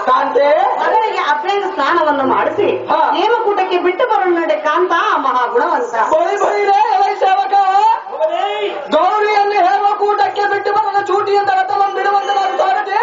ಕಾಂತೆ ಮಗಳಿಗೆ ಅಭ್ಯಂಗ ಸ್ನಾನವನ್ನು ಮಾಡಿಸಿ ಹೇಮಕೂಟಕ್ಕೆ ಬಿಟ್ಟು ಬರೋಣ ನಡೆ ಕಾಂತ ಮಹಾಗುಣವಂತ. ಸೇವಕ ಗೌರಿಯಲ್ಲಿ ಹೇಮಕೂಟಕ್ಕೆ ಬಿಟ್ಟು ಬರದ ಚೂಟಿಯಿಂದ ರಥವನ್ನು ಬಿಡುವಂತೆ ನಾನು ಸಾರಥಿ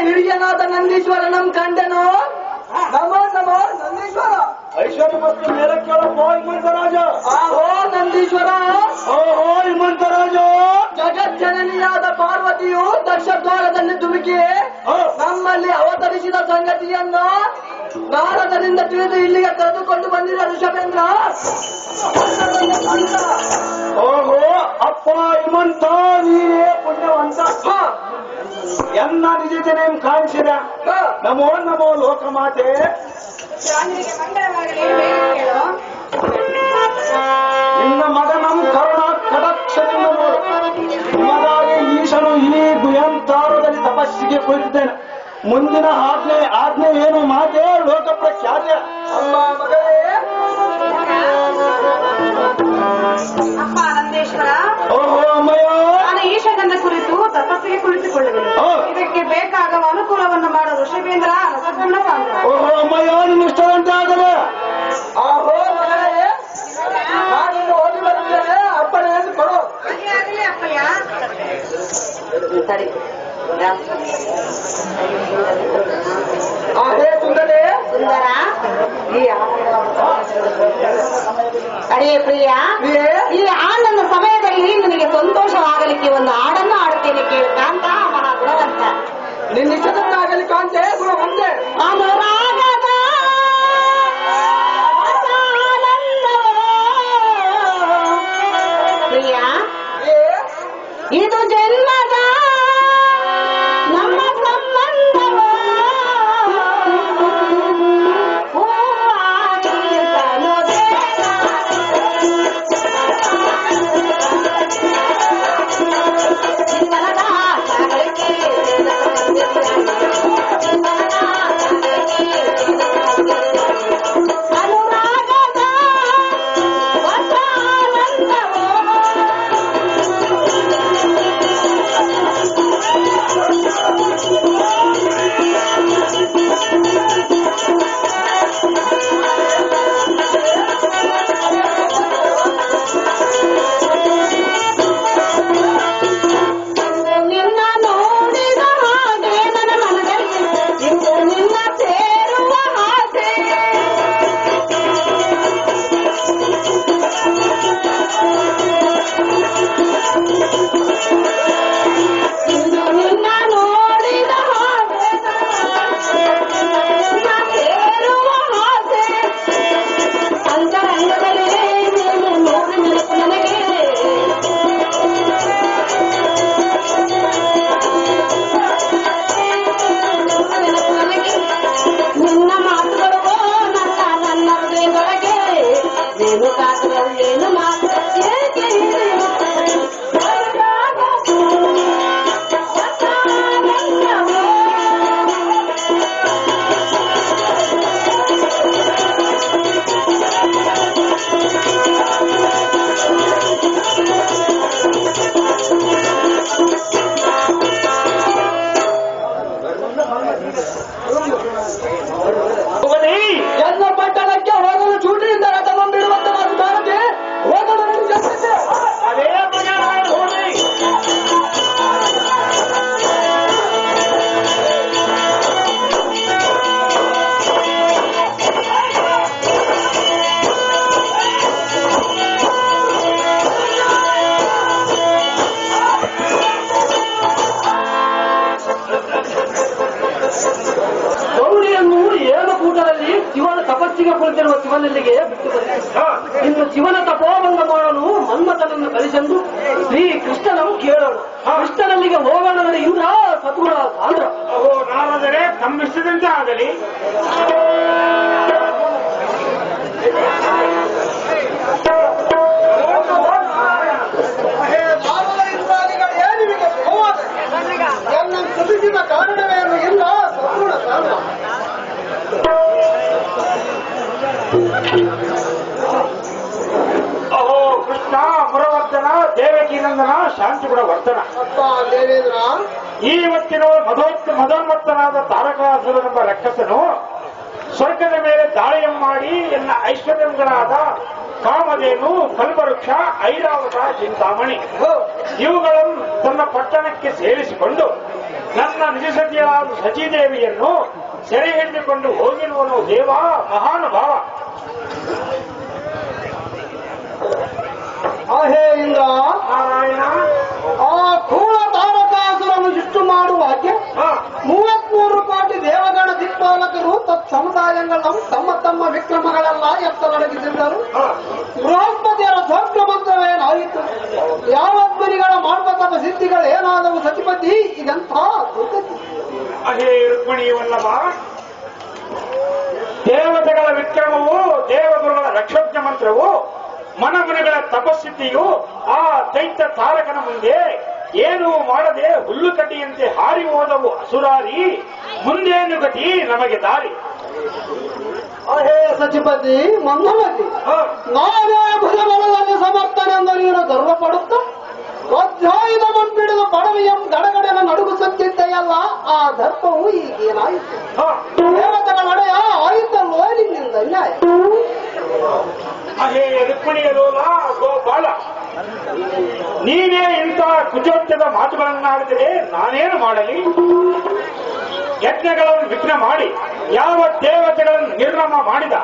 ಹಿರಿಯನಾದ ನಂದೀಶ್ವರನಂ ಕಂಡೆನು. ನಮೋ ನಮೋ ನಂದೀಶ್ವರ. ಐಶ್ವರ್ಯ ಮತ್ತು ಮೇಲೆ ಕೇಳಪ್ಪ ಹಿಮಂತರಾಜ. ಆಹೋ ನಂದೀಶ್ವರ. ಓಹೋ ಹಿಮಂತರಾಜ. ಜಗಜ್ಜನನಿಯಾದ ಪಾರ್ವತಿಯು ದಕ್ಷದ್ವಾರದಲ್ಲಿ ಧುಮುಕಿ ನಮ್ಮಲ್ಲಿ ಅವತರಿಸಿದ ಸಂಗತಿಯನ್ನು ನಾರದರಿಂದ ತಿಳಿದು ಇಲ್ಲಿಗೆ ಕರೆದುಕೊಂಡು ಬಂದಿದ್ದ ಋಷಭೇಂದ್ರ. ಓಹೋ ಅಪ್ಪ ಹಿಮಂತ ನೀರೇ ಪುಣ್ಯವಂತ. ಎನ್ನ ನಿಜತೆ ಕಾಣಿಸಿದ. ನಮೋ ನಮೋ ಲೋಕಮಾತೆ. ನಿನ್ನ ಮಗನಂ ಕರುಣ ಕಡಕ್ಷದಿಂದ ನೋಡು. ನಿಮಗಾಗಿ ಈಶನು ಈ ಗುಯಂತಾರದಲ್ಲಿ ತಪಸ್ಸಿಗೆ ಕುಳಿತಿದ್ದೇನೆ. ಮುಂದಿನ ಆಜ್ಞೆ ಏನು ಮಾತೆ ಲೋಕ ಪ್ರಖ್ಯಾತ. ಅಮ್ಮ ಮಗಳೇ ಅಪ್ಪ ನಂದೇಶ್ವರ. ಓಹೋ ಅಮ್ಮಯ್ಯ. ನಾನು ಈಶಗನ್ನ ಕುರಿತು ತಪಸ್ಸಿಗೆ ಕುಳಿತುಕೊಳ್ಳುವೆನು. ಇದಕ್ಕೆ ಬೇಕಾಗುವ ಅನುಕೂಲವನ್ನು ಮಾಡುವ ಋಷಭೇಂದ್ರ ರಸಗನ್ನ ಸಾಂದ್ರ. ಓಹೋ ಅಮ್ಮಯ್ಯ ನಿನ್ನ ಇಷ್ಟದಂತೆ ಆಗಲೇ. ಆಹೋ ಮಗಳೇ ನಾನಿನ್ನು ಹೋಗಿ ಬರುತ್ತೇನೆ. ಅಪ್ಪಣೆ ಎಂದು ಕೊಡು. ಆಗಲಿ ಅಪ್ಪಯ್ಯ. ಸರಿ ಆಹೇ ಸುಂದರೇ ಸುಂದರ ಅಡಿಯ ಪ್ರಿಯ. ಈ ಹಾಡನ್ನ ಸಮಯದಲ್ಲಿ ನಿನಗೆ ಸಂತೋಷವಾಗಲಿಕ್ಕೆ ಒಂದು ಹಾಡನ್ನು ಆಡುತ್ತೇನೆ ಕೇಳು ಕಾಂತ ಮಹಾಗುಣವಂತ. ನಿನ್ನ ಇಷ್ಟದಂತಾಗಲಿ ಕಾಂತೆ ಗುಣ ಒಂದೇ. ಅನುರಾಗದ ಪ್ರಿಯ ಇದು ಜನ್ಮದ ನಮ್ಮ ಸಂಬಂಧವ ಎಲ್ಲ ಪಟ್ಟಣಕ್ಕೆ ಹೋಗಲು ಚೂಟಿಯಿಂದ ರಥವನ್ನು ಬಿಡುವಂತೆ ನಾನು ಸಾರಥಿ ಹೋಗಲು ನಿಮಗೆ ಅದೇ ಹೋಗಿ. ಗೌರಿಯನ್ನು ಹೇಮಕೂಟದಲ್ಲಿ ಶಿವನ ತಪಸ್ಸಿಗೆ ಕುಳಿತಿರುವ ಶಿವನಲ್ಲಿಗೆ ಬಿಟ್ಟು ಬಂದಿದೆ. ಇನ್ನು ಶಿವನ ತಪೋಭಂಗ ಮಾಡಲು ಮನ್ಮಥನನ್ನು ಕರೆಸೆಂದು ಶ್ರೀ ಕೃಷ್ಣನನ್ನು ಕೇಳೋಣ. ಕೃಷ್ಣನಲ್ಲಿಗೆ ಹೋಗೋಣ ಇಂದ್ರ ಸದ್ಗುಣ ಸಾಂದ್ರ. ನಾರದರೆ ತಮ್ಮಿಷ್ಟದಂತೆ ಆಗಲಿ. ಕುದಿಸಿದ ಕಾರಣವೇನು ಇಲ್ಲ, ಸಂಪೂರ್ಣ ಕಾರಣ. ಅಹೋ ಕೃಷ್ಣ ಮುರವರ್ಧನ ದೇವಕಿ ನಂದನ ಶಾಂತಿಗುಣ ವರ್ಧನ. ದೇವೇಂದ್ರ, ಇವತ್ತಿನ ಮದೋನ್ಮತ್ತನಾದ ತಾರಕಾಸುರನೆಂಬ ರಕ್ಕಸನು ಸ್ವರ್ಗದ ಮೇಲೆ ದಾಳಿಯನ್ನು ಮಾಡಿ ಎಲ್ಲ ಐಶ್ವರ್ಯಗಳಾದ ಕಾಮಧೇನು, ಕಲ್ಪವೃಕ್ಷ, ಐರಾವತ, ಚಿಂತಾಮಣಿ ಇವುಗಳನ್ನು ತನ್ನ ಪಟ್ಟಣಕ್ಕೆ ಸೇರಿಸಿಕೊಂಡು ನನ್ನ ನಿಜಸತಿಯಾದ ಸಚಿದೇವಿಯನ್ನು ಸೆರೆ ಹಿಡಿದುಕೊಂಡು ಹೋಗಿರುವನು ದೇವ ಮಹಾನುಭಾವ. ಹೇ ಇಂದ್ರ, ನಾರಾಯಣ, ಆ ಕೂಳ ತಾರಕಾಸುರನು ಇಷ್ಟು ಮಾಡುವಾಗೆ 33 ಕೋಟಿ ದೇವಗಣ ದಿಕ್ಪಾಲಕರು ತತ್ಸಮುದಾಯಗಳನ್ನು ತಮ್ಮ ತಮ್ಮ ವಿಕ್ರಮಗಳೆಲ್ಲ ಎತ್ತಲೊಡಗಿಸಿದ್ದರು. ಬೃಹಸ್ಪತಿಯರ ಸ್ವರ್ಗ ಮಂತ್ರವೇನಾಯಿತು? ಯಾವತ್ಮನಿಗಳ ಮಾಡ್ಬತಪ ಸಿದ್ಧಿಗಳು ಏನಾದವು ಸತಿಪತಿ? ಇದೆಂಥ ದುರ್ಗತಿ. ಅಹೇ ರುಕ್ಮಿಣಿಯವಲ್ಲವ, ದೇವತೆಗಳ ವಿಕ್ರಮವು, ದೇವಗುರುಗಳ ರಕ್ಷೋಜ್ಞ ಮಂತ್ರವು, ಮನಮನಗಳ ತಪಸ್ಥಿತಿಯು ಆ ದೈತ್ಯ ತಾರಕನ ಮುಂದೆ ಏನೂ ಮಾಡದೆ ಹುಲ್ಲುಕಡ್ಡಿಯಂತೆ ಹಾರಿ ಹೋದವು ಅಸುರಾರಿ. ಮುಂದೇನು ಗತಿ ನಮಗೆ ದಾರಿ? ಹೇ ಸಚಿಪತಿ, ಮಂದಮತಿ, ನಾವೇ ಭುಜಬಲದಲ್ಲಿ ಸಮರ್ಥನೆಂದು ನೀನು ಗರ್ವಪಡುತ್ತ ವಜ್ರಾಯುಧ ಮುಂಪಿಡಿದು ಪಡವಿಯಂ ಗಡಗಡೆನ ನಡುಗುಸುತ್ತಿದ್ದೆಯಲ್ಲ, ಆ ದರ್ಪವು ಈಗೇನಾಯಿತು? ದೇವತೆಗಳ ಒಡೆಯ ಆಯಿತಲ್ಲೋ ನಿನ್ನಿಂದ ಅನ್ಯಾಯ. ಅಹೇ ರುಕ್ಮಿಣಿಯ ಲೋಲ ಗೋಪಾಲ, ನೀನೇ ಇಂಥ ಕುಚೋತ್ಯದ ಮಾತುಗಳನ್ನಾಡಿದರೆ ನಾನೇನು ಮಾಡಲಿ? ಯಜ್ಞಗಳನ್ನು ವಿಘ್ನ ಮಾಡಿ ಯಾವ ದೇವತೆಗಳನ್ನು ನಿರ್ನಾಮ ಮಾಡಿದ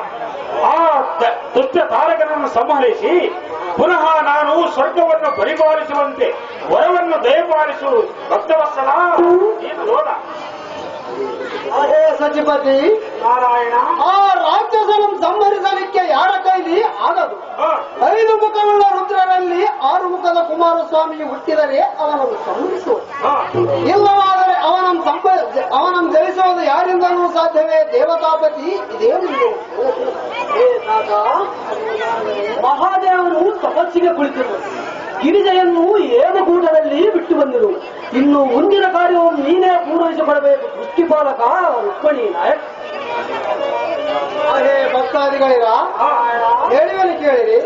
ಆ ದುಷ್ಟ ತಾರಕನನ್ನು ಸಂಹರಿಸಿ ಪುನಃ ನಾನು ಸ್ವರ್ಗವನ್ನು ಪರಿಪಾಲಿಸುವಂತೆ ವರವನ್ನು ದಯಪಾಲಿಸು ಭಕ್ತವತ್ಸಲ ನೀನು ಲೋಲ. ಹೇ ಸಚಿಪತಿ, ನಾರಾಯಣ, ಆ ರಾಕ್ಷಸನ್ನು ಸಂಹರಿಸಲಿಕ್ಕೆ ಯಾರ ಕೈಲಿ ಆಗದು? 5 ಮುಖವುಳ್ಳ ರುದ್ರರಲ್ಲಿ 6 ಮುಖದ ಕುಮಾರಸ್ವಾಮಿಯು ಹುಟ್ಟಿದರೆ ಅವನನ್ನು ಸಂಹರಿಸುವುದು. ಇಲ್ಲವಾದರೆ ಅವನನ್ನು ಜಯಿಸುವುದು ಯಾರಿಂದಲೂ ಸಾಧ್ಯವೇ? ದೇವತಾಪತಿ, ಇದೇನು? ಮಹಾದೇವನು ತಪಸ್ಸಿಗೆ ಕುಳಿತಿರುವರು. ಗಿರಿಜೆಯನ್ನು ಏಮಕೂಟದಲ್ಲಿ ಬಿಟ್ಟು ಬಂದಿರು. ಇನ್ನು ಮುಂದಿನ ಕಾರ್ಯವನ್ನು ನೀನೇ ಪೂರೈಸಿಕೊಡಬೇಕು. ದೃಷ್ಟಿಪಾಲಕ ರುಕ್ಮಿಣಿ ನಾಯಕ್. ಹೇ ಭಕ್ತಾದಿಗಳಿರ, ಹೇಳಿವನು ಕೇಳಿರಿ.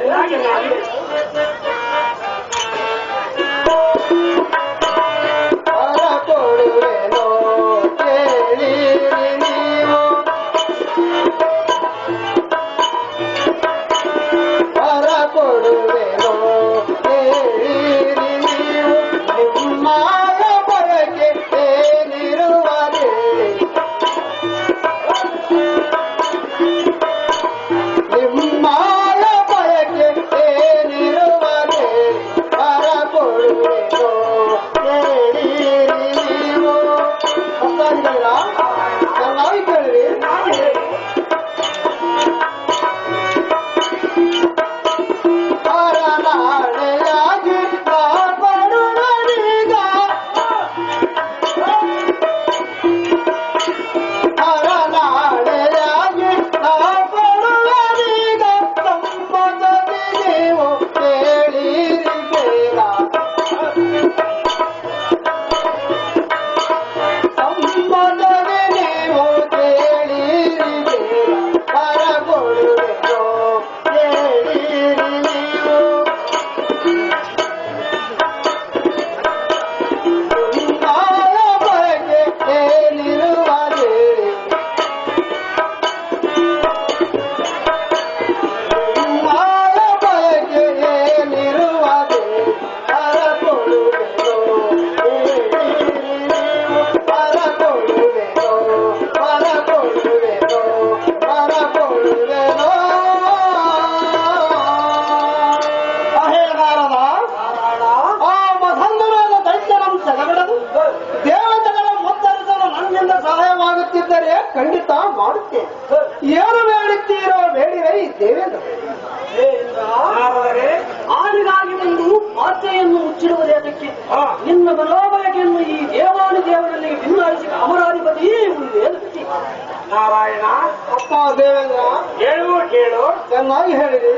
ವರ ಕೊಡುವೆನೋ ಕೇಳಿರಿ ನೀವು, ವರ ಕೊಡುವೆನೋ ಕೇಳಿರಿ ನೀವು, ನಿಮ್ಮಾಯ ಬರಕೆ ಏನಿರುವರೆ, ನಿಮ್ಮಾಯ ಬಯಕೆ ಏನಿರುವರೆ, ವರ ಕೊಡುವೆನೋ ಕೇಳಿರಿ ನೀವು. ಭಕ್ತಾದಿಗಳಿರ, ಚೆನ್ನಾಗಿ ಕೇಳಿರಿ. ಹರನಾಳೆಯಾಗಿ ಕಾಪಾಡುವರೀಗ, ಹರನಾಳೆಯಾಗಿ ಕಾಪಾಡುವರೀಗ, ಸಂಪದದಿ ನೀವು ಕೇಳಿರಿ ಬೇಗ, ಸಂಪದದಿ ನೀವು ಕೇಳಿರಿ ಬೇಗ, ವರ ಕೊಡುವೆನೋ ಕೇಳಿರಿ ನೀವು. ನಿಮ್ಮಾಯ ಬಯಕೆ ಏನಿರುವರೆ, ನಿಮ್ಮಾಯ ಬಯಕೆ ಏನಿರುವರೆ, ವರ ಕೊಡುವೆನೋ ಕೇಳಿರಿ ನೀವು, ವರ ಕೊಡುವೆನೋ, ವರ ಕೊಡುವೆನೋ, ವರ ಕೊಡುವೆನೋ. ಹೇ ನಾರದ, ಆ ಮಧಂಗರಾದ ದೈತ್ಯನಂ ಸೆಗಬಿಡದು ದೇವತೆಗಳ ಮುತ್ತರಿಸಲು ನನ್ನಿಂದ ಸಹಾಯವಾಗುತ್ತಿದ್ದರೆ ಖಂಡಿತ ಮಾಡುತ್ತೇನೆ. ಏನು ಬೇಡುತ್ತೀರೋ ಬೇಡಿರೈ ದೇವೇಂದ್ರ. ಆಡಿಗಾಗಿ ಒಂದು ಪಾತ್ರೆಯನ್ನು ಮುಚ್ಚಿಡುವುದೇ ಅದಕ್ಕೆ. ನಿನ್ನ ಮನೋಬಯಕೆಯನ್ನು ಈ ದೇವಾನುದೇವರಲ್ಲಿ ಭಿನ್ನಾರಿಸಿ ಅಮರಾಧಿಪತಿ ಉಳಿದೇನು? ನಾರಾಯಣ. ಅಪ್ಪ ದೇವೇಂದ್ರ, ಹೇಳುವ ಕೇಳು. ಚೆನ್ನಾಗಿ ಹೇಳಿರಿ.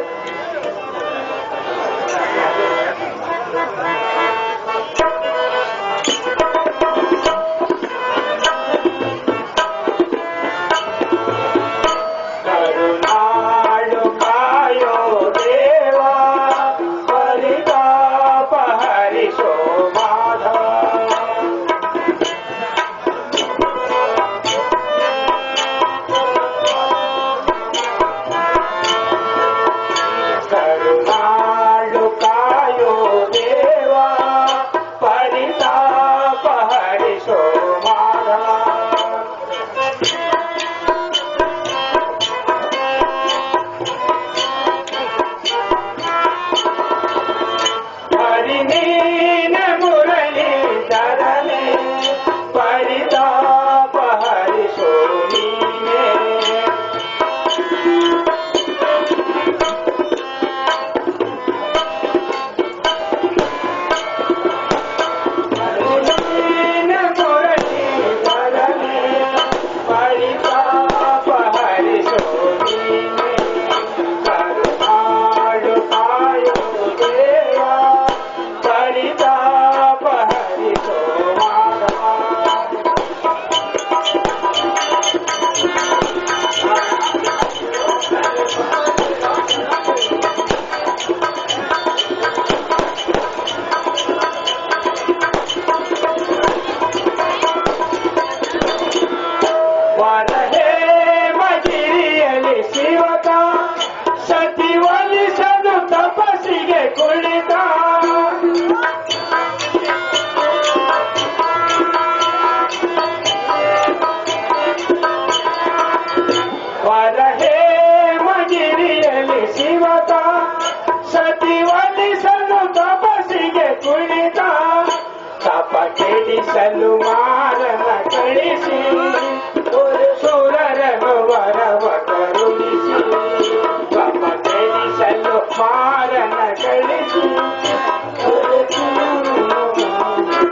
ಕರುನಾಡು ಕಾಯೋ ದೇವ ಪರಿತಾಪ ಹರಿಸೋ ಮಾಧವ. ಕರುನಾಡು ಕಾಯೋ ದೇವ ಪರಿತಾಪ ಹರಿಸೋ ಮಾಧವ. ಹರಿನೀನ ಮುರಳಿ ಧರನೆ ಪರಿತಾಪ ಹರಿಸೋ ನೀನೆ. ಹರಿನೀನ ಮುರಳಿ ಧರನೆ ಪರಿತಾಪ ಹರಿಸೋ ನೀನೆ. ಕರುನಾಡು ಕಾಯೋ ದೇವ ಪರಿತಾಪ ಹರಿಸೋ ಮಾಧವ. ವರಹೇ ಮಜಿರಿಯಲಿ ಶಿವಕ ಸತಿ ಒಲಿಸಲು ತಪಸ್ಸಿಗೆ ಕುಳಿತ. ವರಹೇ ಮಜಿರಿಯಲಿ ಶಿವಕ ಸತಿ ಒಲಿಸಲು ತಪಸ್ಸಿಗೆ ಕುಳಿತ. ತಪ ಕೆಡಿಸಲು ಮಾರನ ಕಳಿಸಿ ಸುರರನು ವರವ ಕರುಣಿಸಿ. ತಪ ಕೆಡಿಸಲು ಮಾರನ ಕಳಿಸಿ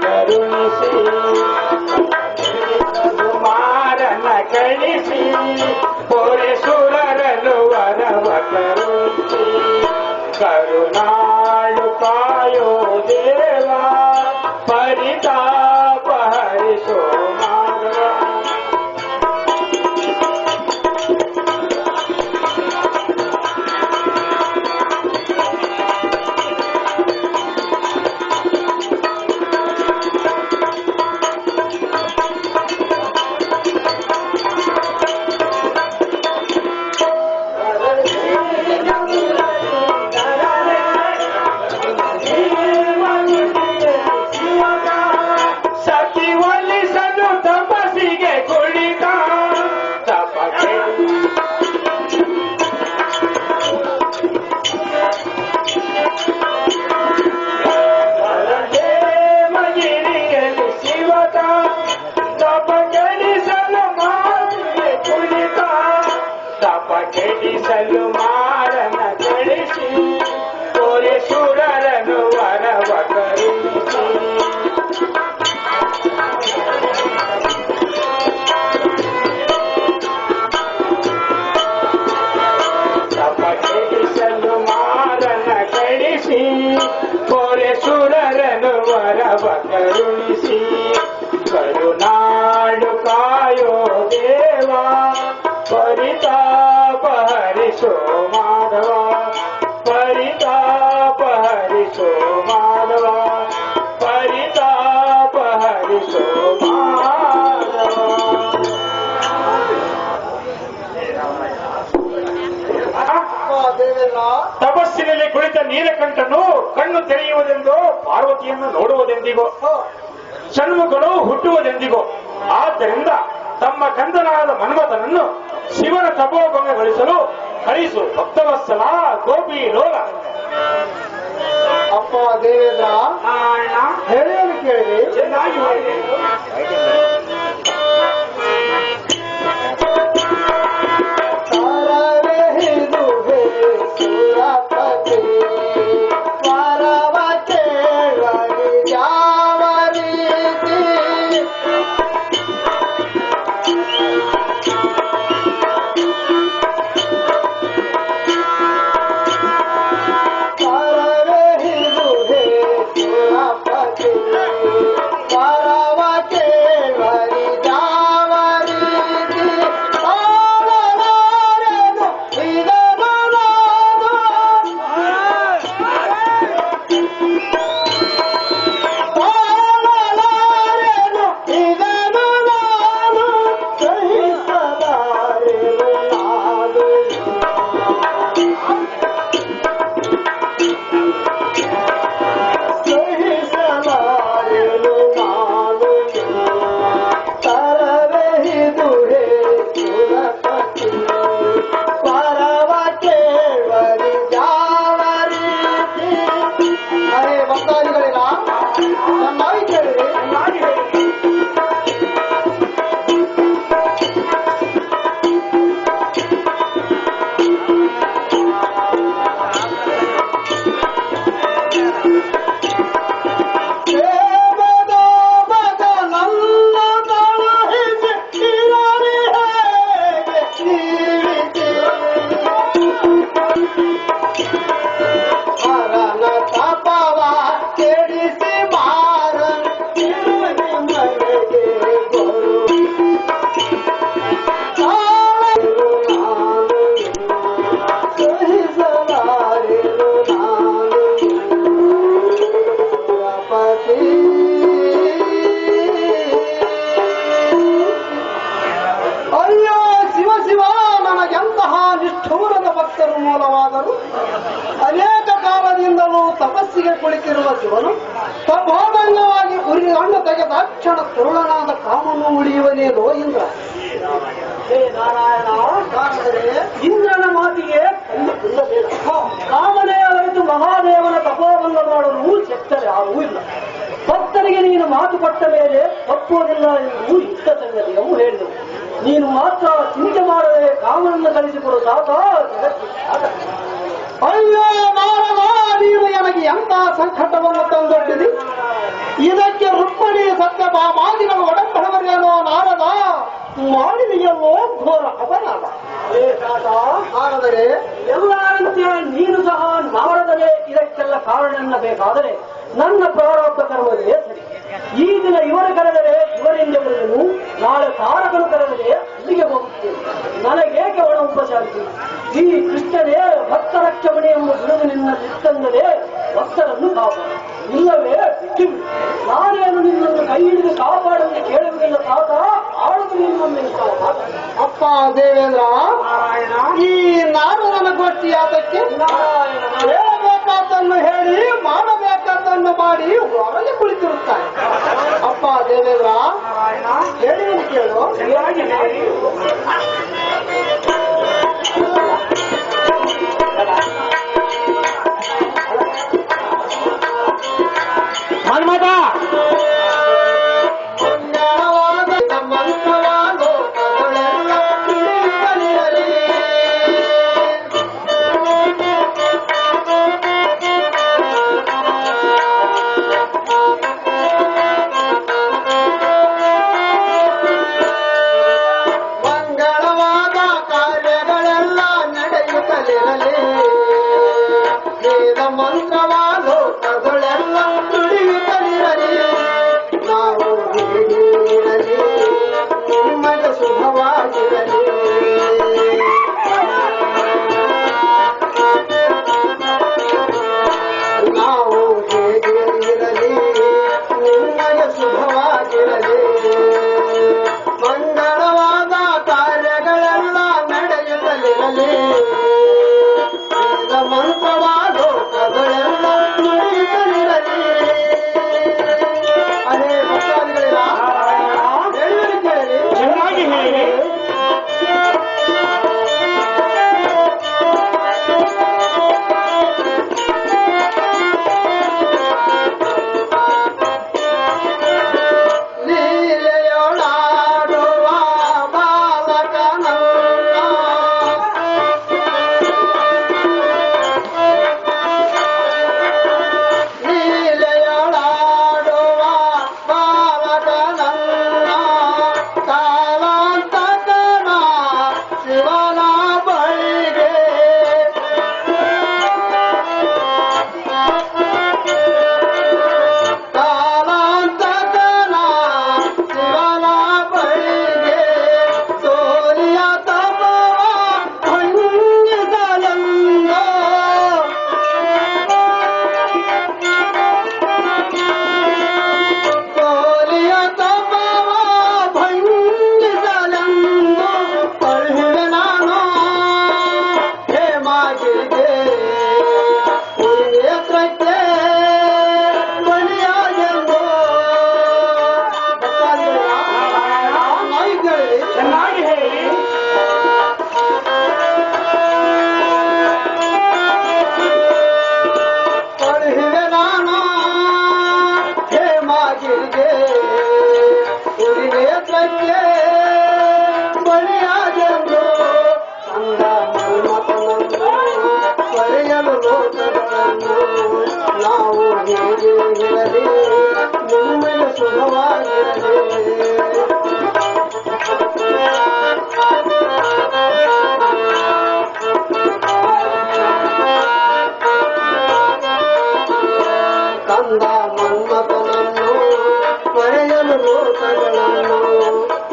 ಕರುಣಿಸಿ. ಮಾರನ ಕಳಿಸಿ ಸುರರನು ವರವ ಕರುಣಿಸಿ. ಕರುನಾಡು ಕಾಯೋ ದೇವ ಪರಿತಾಪ ಹರಿಸೋ ಮಾಧವ. ಸತಿ ಒಲಿಸಲು ತಪಸ್ಸಿಗೆ ಕುಳಿತ. ತಪ ಮಗಿರಿಯಲಿ ಶಿವತ ತಪ ಕೆಡಿಸಲು ಮಾರಿಗೆ ಕುಳಿತ. ತಪ ಕೆಡಿಸಲು ಮಾರನ ಕಳಿಸಿ ಸುರರನು ವರವ ಕರುಣಿಸಿ. ತಪ ಕೆಡಿಸಲು ಮಾರನ ಕಳಿಸಿ ಸುರರನು ವರವ ಕರುಣಿಸಿ. ಕರುನಾಡು ಕಾಯೋ ದೇವ ಪರಿತಾಪ ಹರಿಸೋ ಮಾಧವ. ಪರಿತಾಪ ಹರಿಸೋ ಮಾಧವ. ಪರಿತಾಪ ಹರಿಸೋ ಮಾಧವ. ಅಪ್ಪ ದೇವೇಂದ್ರ, ತಪಸ್ಸಿನಲ್ಲಿ ಕುಳಿತ ನೀಲಕಂಠನು ಕಣ್ಣು ತೆರೆಯುವುದೆಂದೋ ಪಾರ್ವತಿಯನ್ನು ನೋಡುವುದೆಂದಿಗೋ ಷಣ್ಮುಖನು ಹುಟ್ಟುವುದೆಂದಿಗೋ. ಆದ್ದರಿಂದ ತಮ್ಮ ಕಂದನಾದ ಮನ್ಮಥನನ್ನು ಶಿವನ ತಪೋಭಂಗಗೊಳಿಸಲು ಕಳಿಸು ಭಕ್ತವತ್ಸಲ ಗೋಪಿ ಲೋಲ. ಅಪ್ಪ ದೇವೇಂದ್ರ, ಹೇಳೋದು ಕೇಳಿರಿ. ಚೆನ್ನಾಗಿ ಮಾಡಿ. ಸುರಪತಿ ವರವ ಕೇಳಲಿ ಯಾವ ರೀತಿ. ಅಯ್ಯೋ ಶಿವ ಶಿವ, ನನಗೆಂತಹ ನಿಷ್ಠೂರದ ಭಕ್ತರು ಮೂಲವಾದರು. ಅನೇಕ ಕಾಲದಿಂದಲೂ ತಪಸ್ಸಿಗೆ ಕುಳಿತಿರುವ ಶಿವನು ತಪೋಭಂಗವಾಗಿ ಉರಿಗಣ್ಣು ತೆಗೆದಾಕ್ಷಣ ತರುಣನಾದ ಕಾಮನು ಉಳಿಯುವನೇನೋ ಇಂದ್ರ. ಹೇ ನಾರಾಯಣ, ಇಂದ್ರನ ಮಾತಿಗೆ ಕಾಮನೆಯ ಅರಿತು ಮಹಾದೇವನ ತಪೋಭಂಗ ಮಾಡಲು ಶಕ್ತರೆ ಯಾರೂ ಇಲ್ಲ. ಭಕ್ತರಿಗೆ ನೀನು ಮಾತು ಕೊಟ್ಟ ಮೇಲೆ ತಪ್ಪುವುದಿಲ್ಲ ಎಂದು ಯುಕ್ತ ಸಂಗತಿಯನ್ನು ಹೇಳಿದವು. ನೀನು ಮಾತ್ರ ಚಿಂತೆ ಮಾಡದೆ ಕಾಮನನ್ನು ಕಳಿಸಿಕೊಡು ಸಾಕ. ಅಯ್ಯೋ ನಾರದ, ನೀವು ನನಗೆ ಎಂತ ಸಂಕಟವನ್ನು ತಂದೊಡ್ಡಿದಿ. ಇದಕ್ಕೆ ರುಕ್ಮಿಣಿ ಸತ್ಯಭಾಮಾದಿಗಳು ಒಡಂಬಡವರೇನೋ ನಾರದ, ಮಾಡಿದೆಯಲ್ಲೋ ಘೋರ ಅಪರಾಧ. ನಾರದರೆ, ಎಲ್ಲರಂತೆ ನೀನು ಸಹ ನಾರದನೇ ಇದಕ್ಕೆಲ್ಲ ಕಾರಣ ಎನ್ನಬೇಕಾದರೆ ನನ್ನ ಪ್ರಾರಬ್ಧ ಕರ್ಮವೇ ಸರಿ. ಈ ದಿನ ಇವರು ಕರೆದರೆ ಇವರಿಂದ ಬರುವೆನು, ನಾಳೆ ತಾರಕನು ಕರೆದರೆ ಅಲ್ಲಿಗೆ ಹೋಗುತ್ತೇನೆ. ನನಗೇಕೆ ಒಣ ಉಪಚಾರಿಸಿ? ಈ ಕೃಷ್ಣನೇ ಭಕ್ತ ರಕ್ಷಣೆ ಎಂಬ ಬಿಡುದು ನಿನ್ನ ಚಿತ್ತಂದರೆ ಭಕ್ತರನ್ನು ಕಾಪಾಡು, ಇಲ್ಲವೇ ಬಿಟ್ಟುಬಿಡು. ನಾನೇನು ನಿನ್ನನ್ನು ಕೈ ಹಿಡಿದು ಕಾಪಾಡಲು ಕೇಳುವುದಿಲ್ಲ ತಾತ, ಆಳುವುದು ನಿನ್ನೊಮ್ಮೆ ಅಪ್ಪ ದೇವೇಂದ್ರ, ಈ ನಾರದನ ಗೋಷ್ಠಿ ಯಾತಕ್ಕೆ? ಹೇಳಬೇಕಾದ್ದನ್ನು ಹೇಳಿ ಮಾಡಬೇಕಾದ್ದನ್ನು ಮಾಡಿ ಹೊರಗೆ ಕುಳಿತಿರುತ್ತಾರೆ. ಅಪ್ಪ ದೇವೇಂದ್ರ, ಹೇಳಿ ಕೇಳು. ಹನುಮತ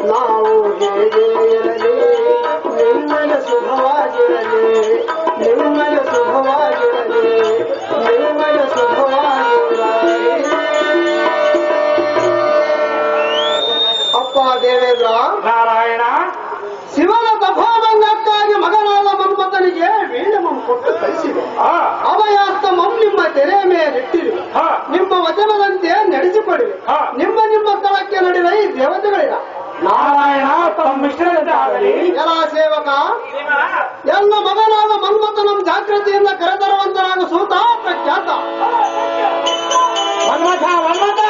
ನಾವು ಹೇಗೆ ಇರಲಿ, ನಿಮ್ಮಯ ಶುಭವಾಗಿ ಶಿವನ ತಪೋಭಂಗಕ್ಕಾಗಿ ಮಗನಾದ ಮನ್ಮಥನಿಗೆ ವೀಳ್ಯಮಂ ಕೊಟ್ಟು ಕಳಿಸಿದೆ. ಅಭಯಾಸ್ತಮಂ ನಿಮ್ಮ ತೆರೆಯ ಮೇಲಿಟ್ಟಿರುವೆ. ನಿಮ್ಮ ವಚನದಂತೆ ನಡೆಸಿಕೊಡುವೆ. ನಿಮ್ಮ ಸ್ಥಳಕ್ಕೆ ನಡೆಯುವ ಈ ದೇವತೆಗಳಿಲ್ಲ. ನಾರಾಯಣ ತಮ್ಮ ಮಿಶ್ರಣತೆ ಆಗಲಿ. ಎಲ್ಲ ಸೇವಕ ಎಲ್ಲ ಮಗನಾದ ಮನ್ಮಥನಂ ಜಾಗೃತಿಯಿಂದ ಕರೆತರುವಂತನಾಗ ಸೂತ ಪ್ರಖ್ಯಾತ ಮನ್ಮಥ ಮನ್ಮಥ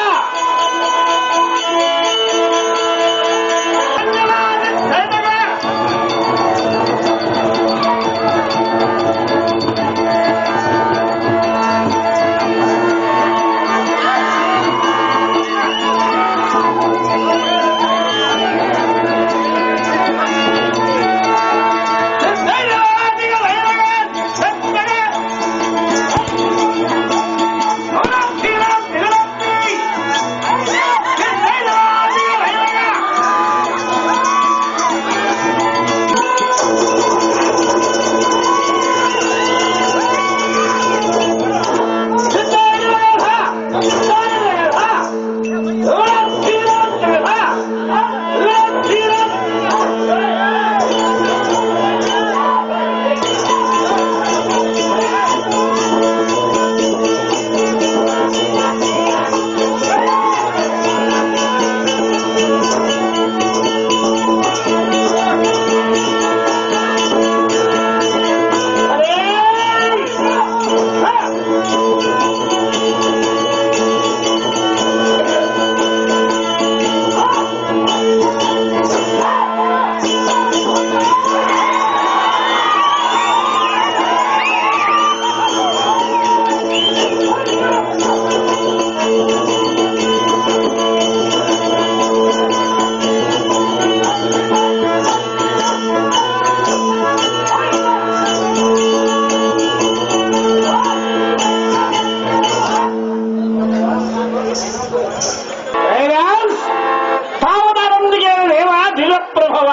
ಸಾವಧಾನದೊಂದಿಗೆ ದೇವ ದಿಲಪ್ರಭವ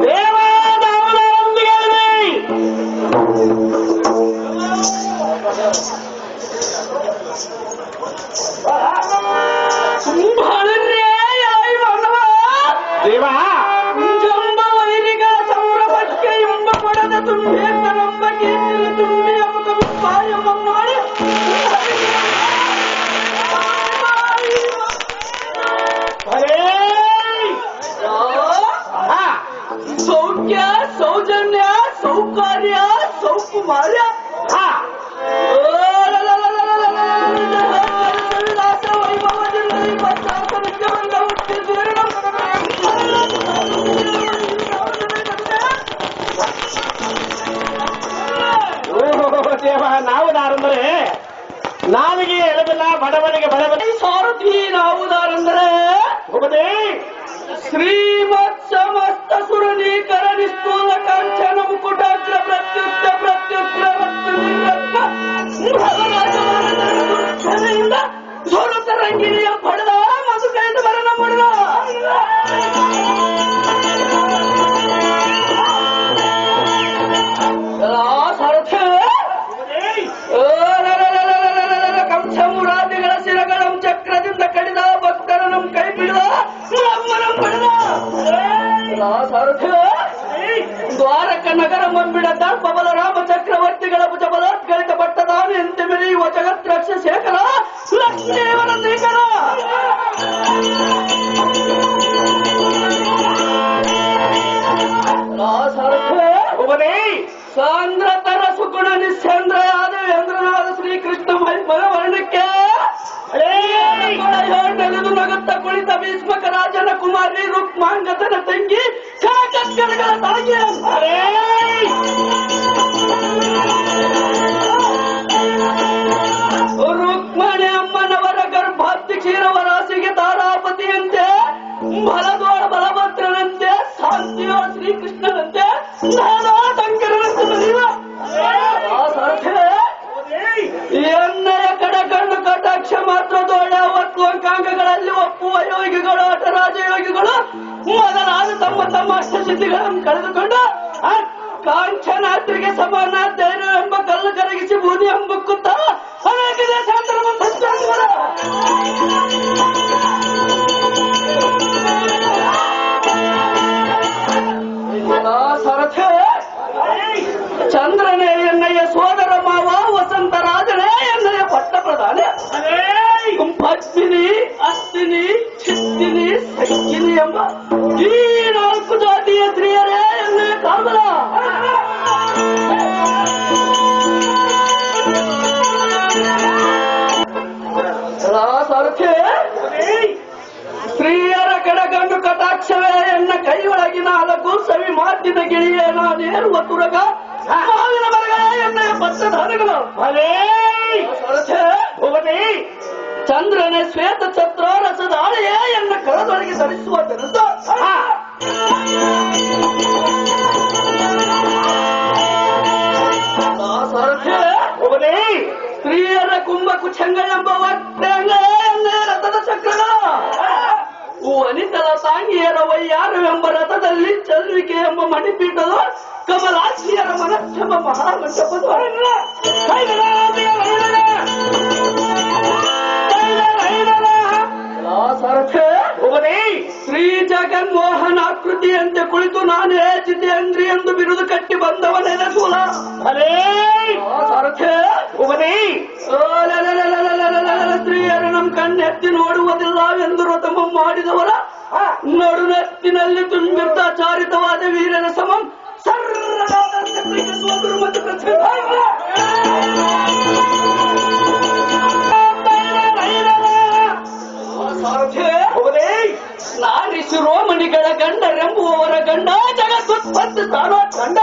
ದೇವಾದವರೊಂದಿಗೆ ದೇವ ಜಂಬ ವೈರಿಗಳ ಸಂಭ್ರಮಕ್ಕೆ ಎಂಬ ಕೊಡದ ತುಂಬೇಂಬ ಕೀರ್ತಿ ತುಂಬಿ ಅಮುಕ ಪಾಯಮ ಮಾಡಿ ಸೌಖ್ಯ ಸೌಜನ್ಯ ಸೌಕಾರ್ಯ ಸೌಕುಮಾರ್ಯ ದೇವ ನಾವುದಾರಂದರೆ ನಾವಿಗೆ ಎಳಬಿಲ್ಲ ಬಡವನಿಗೆ ಬಡವನಿಗೆ ಸಾರಥಿ ನಾವುದಾರಂದರೆ ಹೋಗದೆ ಶ್ರೀಮತ್ ಸಮಸ್ತ ಸುರನೀಕರ ಸ್ಥೂಲ ಕಾಂಚನ ಮುಕುಟಾಗ್ರ ಪ್ರತ್ಯುತ್ತ ಸೋಲತ ರಂಗಿಣಿಯ ಪಡೆದ ಮಧು ಕೈದು ಬರನ ಪಡೆದ ಸಾರಥ್ಯ ಕಂಸಮುರಾದಿಗಳ ಶಿರಗಳಂ ಚಕ್ರದಿಂದ ಕಡಿದ ಭಕ್ತರನಂ ಕೈ ಬಿಡದ ನಮ್ಮನಂ ಪಡೆದ ಸಾರಥ್ಯ ದ್ವಾರಕ ನಗರ ಮಂಬಿಡ ದರ್ಪಬಲ ರಾಮ ಚಕ್ರವರ್ತಿಗಳ ಭುಜ ಬಲಾತ್ಕರಿತ ಪಟ್ಟದಾನ ಎಂತೆ ಮೆರೆಯುವ ಜಗತ್ರಕ್ಷ ಶೇಖರ ಲಕ್ಷ್ಮೀದೇವರ ಶ್ರೀಕರ ಸಾಂದ್ರತರ ಸುಗುಣ ನಿಸ್ಸೇಂದ್ರಯಾದ ವೇಂದ್ರನಾದ ಶ್ರೀಕೃಷ್ಣ ಮಹಿಮನ ವರ್ಣಕ್ಕೆ ನೆಲೆದು ನಗುತ್ತ ಕುಳಿತ ಭೀಷ್ಮಕ ರಾಜನ ಕುಮಾರಿ ರುಕ್ಮಾಂಗತನ ತಂಗಿ ಕಾಕತ್ಕರಗಳ ತಾಗಿ ರುಕ್ಮಣಿ ಅಮ್ಮನವರ ಗರ್ಭಾತಿ ಕ್ಷೀರವರಾಶಿಗೆ ತಾರಾಪತಿಯಂತೆ ಬಲದೋಳ ಬಲಭದ್ರನಂತೆ ಶಾಂತಿಯ ಶ್ರೀಕೃಷ್ಣನಂತೆ ನಾನಾ ಶಂಕರನಂತೆ ಎಣ್ಣೆಯ ಕಡಕಣ್ಣು ಕಟಾಕ್ಷ ಮಾತ್ರ ದೋಳ ಒತ್ತು ಅಂಕಾಂಗಗಳಲ್ಲಿ ಒಪ್ಪುವ ಯೋಗಿಗಳು ಅಟರಾಜಯೋಗಿಗಳು ಮೊದಲಾದ ತಮ್ಮ ತಮ್ಮ ಅಷ್ಟಸಿದ್ಧಿಗಳನ್ನು ಕಳೆದುಕೊಂಡು ಕಾಂಚನಾದ್ರಿಗೆ ಸಮಾನ ಧೈರ್ಯ ಎಂಬ ಕಲ್ಲು ಕರಗಿಸಿ ಬೂದಿ ಎಂಬುತ್ತ ಅನೇಕ ದೇಶಾಂತರ ಪದ್ಮಿನಿ, ಅಸ್ತಿನಿ, ಚಿತ್ತಿನಿ, ಸಕ್ಕಿನಿ ಎಂಬ ಈ 4 ಜಾತಿಯ ಸ್ತ್ರೀಯರೇ ಎನ್ನುವ ಕಾಲದ ಸಾರಥಿ ಸ್ತ್ರೀಯರ ಕಡೆಗಂಡು ಕಟಾಕ್ಷವೇ ಎನ್ನ ಕೈ ಒಳಗಿನ ಹಲಕು ಸವಿ ಮಾತಿನ ಗಿಳಿಯೇ ನಾನೇರುವ ತುರಗ ಮಾವಿನ ಮರಗಳೇ ಎನ್ನ ಪಟ್ಟದ ಹರಗಳು ಚಂದ್ರನೇ ಶ್ವೇತ ಛತ್ರ ರಸದ ಆಳೆಯೇ ಎನ್ನ ಕರದೊಳಗೆ ಧರಿಸುವ ಕೆಲಸ ಸ್ತ್ರೀಯರ ಕುಂಭ ಕುಚಂಗ ಎಂಬ ರಥದ ಚಕ್ರಗಳ ವನಿತಲ ಸಾಂಗಿಯರ ವೈಯಾರವೆಂಬ ರಥದಲ್ಲಿ ಚಲ್ವಿಕೆ ಎಂಬ ಮಣಿಪೀಠದ ಕಮಲಾಕ್ಷಿಯರ ಮನಸ್ಸೆಂಬ ಮಹಾಮಂಟಪದ ಶ್ರೀ ಜಗನ್ಮೋಹನಾಕೃತಿಯಂತೆ ಕುಳಿತು ನಾನೇ ಜಿತೇಂದ್ರಿ ಎಂದು ಬಿರುದು ಕಟ್ಟಿ ಬಂದವನೆನಸೂಲ ಸ್ತ್ರೀಯರು ನಮ್ ಕಣ್ಣೆತ್ತಿ ನೋಡುವುದಿಲ್ಲ ಎಂದು ವ್ರತಮ ಮಾಡಿದವರ ನಡುನೆತ್ತಿನಲ್ಲಿ ತುಂಬಿರ್ತ ಚಾರಿತವಾದ ವೀರನ ಸಮಂ ಮತ್ತು ನಾರಿ ಶಿರೋಮಣಿಗಳ ಗಂಡರೆಂಬುವವರ ಗಂಡ ಜಗತ್ಪತ್ತಿ ತಾನೋ ಗಂಡ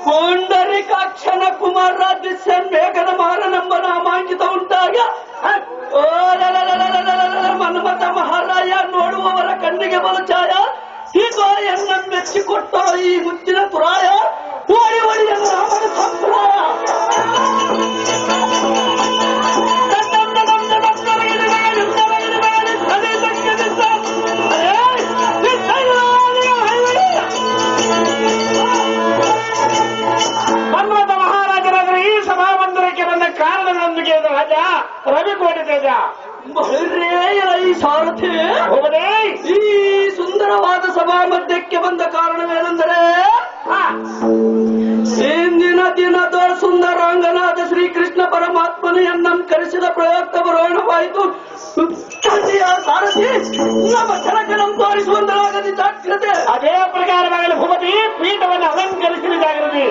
ಪುಂಡರಿಕಾಕ್ಷನ ಕುಮಾರಾದಿಸ್ಯನ್ ಮೇಘನ ಮಾರನೆಂಬ ನಾಮಾಂಕಿತ ಉಂಟಾಗ ಮನ್ಮಥ ಮಹಾರಾಯ ನೋಡುವವರ ಕಣ್ಣಿಗೆ ಬಲಚಾಯ ಹೀಗೋ ಎನ್ನ ಮೆಚ್ಚಿಕೊಟ್ಟ ಈ ಮುತ್ತಿನ ತುರಾಯ ಓಡಿ ಓಡಿ ಎನ್ನ ರಾಮನ ಸಂಪ್ರಾಯ ಮನ್ಮಥ ಮಹಾರಾಜರಾದರೆ ಈ ಸಭಾಮಂದಿರಕ್ಕೆ ಬಂದ ಕಾರಣಗಳೊಂದಿಗೆ ರಾಜ ರವಿಕೋಟಿ ತೇಜ ಈ ಸಾರಥಿ ಈ ಸುಂದರವಾದ ಸಭಾ ಮಧ್ಯಕ್ಕೆ ಬಂದ ಕಾರಣವೇನೆಂದರೆ ಇಂದಿನ ದಿನದ ಸುಂದರಾಂಗನಾದ ಶ್ರೀಕೃಷ್ಣ ಪರಮಾತ್ಮನೆಯನ್ನ ಕರೆಸಿದ ಪ್ರಯುಕ್ತ ಬರೋಣವಾಯಿತು. ಸಾರಥಿ ನಮ್ಮ ಜನಕನಂ ತೋರಿಸುವಂತಾಗದಿ ಜಾಗ್ರತೆ. ಅದೇ ಪ್ರಕಾರವಾಗಲು ಭೂಪತಿ ಪೀಠವನ್ನು ಅಲಂಕರಿಸಿದ ಜಾಗೃತಿ.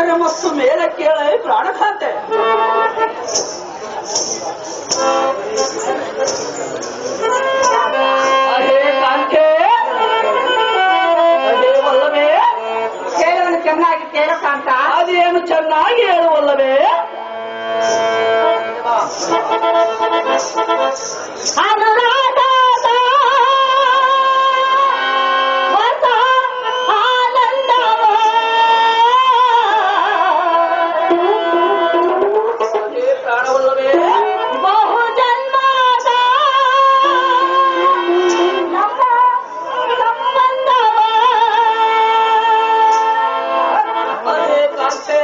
ಕೆಳಗೆ ಮತ್ತು ಮೇಲೆ ಕೇಳೆ ಪ್ರಾಣಖಾತೆ. ಅದೇ ಕಾಂತೆ ಅದೇ ವಲ್ಲವೇ, ಕೇಳುವನು ಚೆನ್ನಾಗಿ ಕೇಳಕಾಂತ. ಅದೇನು ಚೆನ್ನಾಗಿ ಹೇಳುವಲ್ಲವೇ? ಅನುರಾಗದ ಹೊಸ ಆನಂದವ ಅದೇ ಪ್ರಾಣವಲ್ಲವೇ? ಬಹು ಜನ್ಮದ ನಮ್ಮ ಸಂಬಂಧವ ಅದೇ ಕಾಂತೆ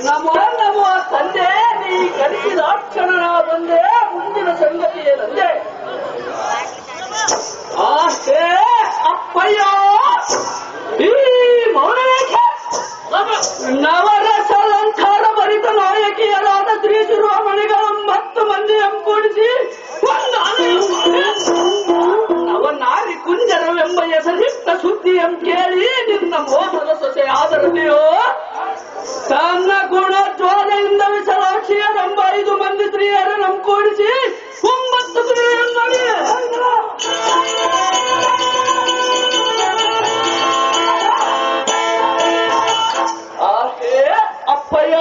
ನಮೋ ನಮೋ ತಂದೆ, ನೀ ಕಲಿಸಿದ ಕ್ಷಣ ಬಂದೆ, ಮುಂದಿನ ಸಂಗತಿ ಏನಂದೆ? ಆಹೇ ಅಪ್ಪಯ್ಯ, ಈ ಮೌನವೇಕೆ? ನವರಸ ಅಲಂಕಾರ ಭರಿತ ನಾಯಕಿಯರಾದ ಶ್ರೀ ಶಿರೋಮಣಿಗಳ 10 ಮಂದಿಯನ್ನು ಕೂಡಿಸಿ ನವನಾರಿ ಕುಂಜರವೆಂಬ ಹೆಸರಿಟ್ಟ ಸುದ್ದಿಯನ್ನು ಕೇಳಿ ನಿನ್ನ ಮೋಸದ ಸೊಸೆ ಆದರಲ್ಲಿಯೋ ತನ್ನ ಗುಣ ಜ್ವಾಲೆಯಿಂದ ವಿಶಲಾಕ್ಷಿಯರೆಂಬ 5 ಮಂದಿ ಸ್ತ್ರೀಯರನ್ನು ಕೂಡಿಸಿ 9 ಸ್ತ್ರೀಯರನ್ನು ನೋಡಿ ಅಪ್ಪಯ್ಯ,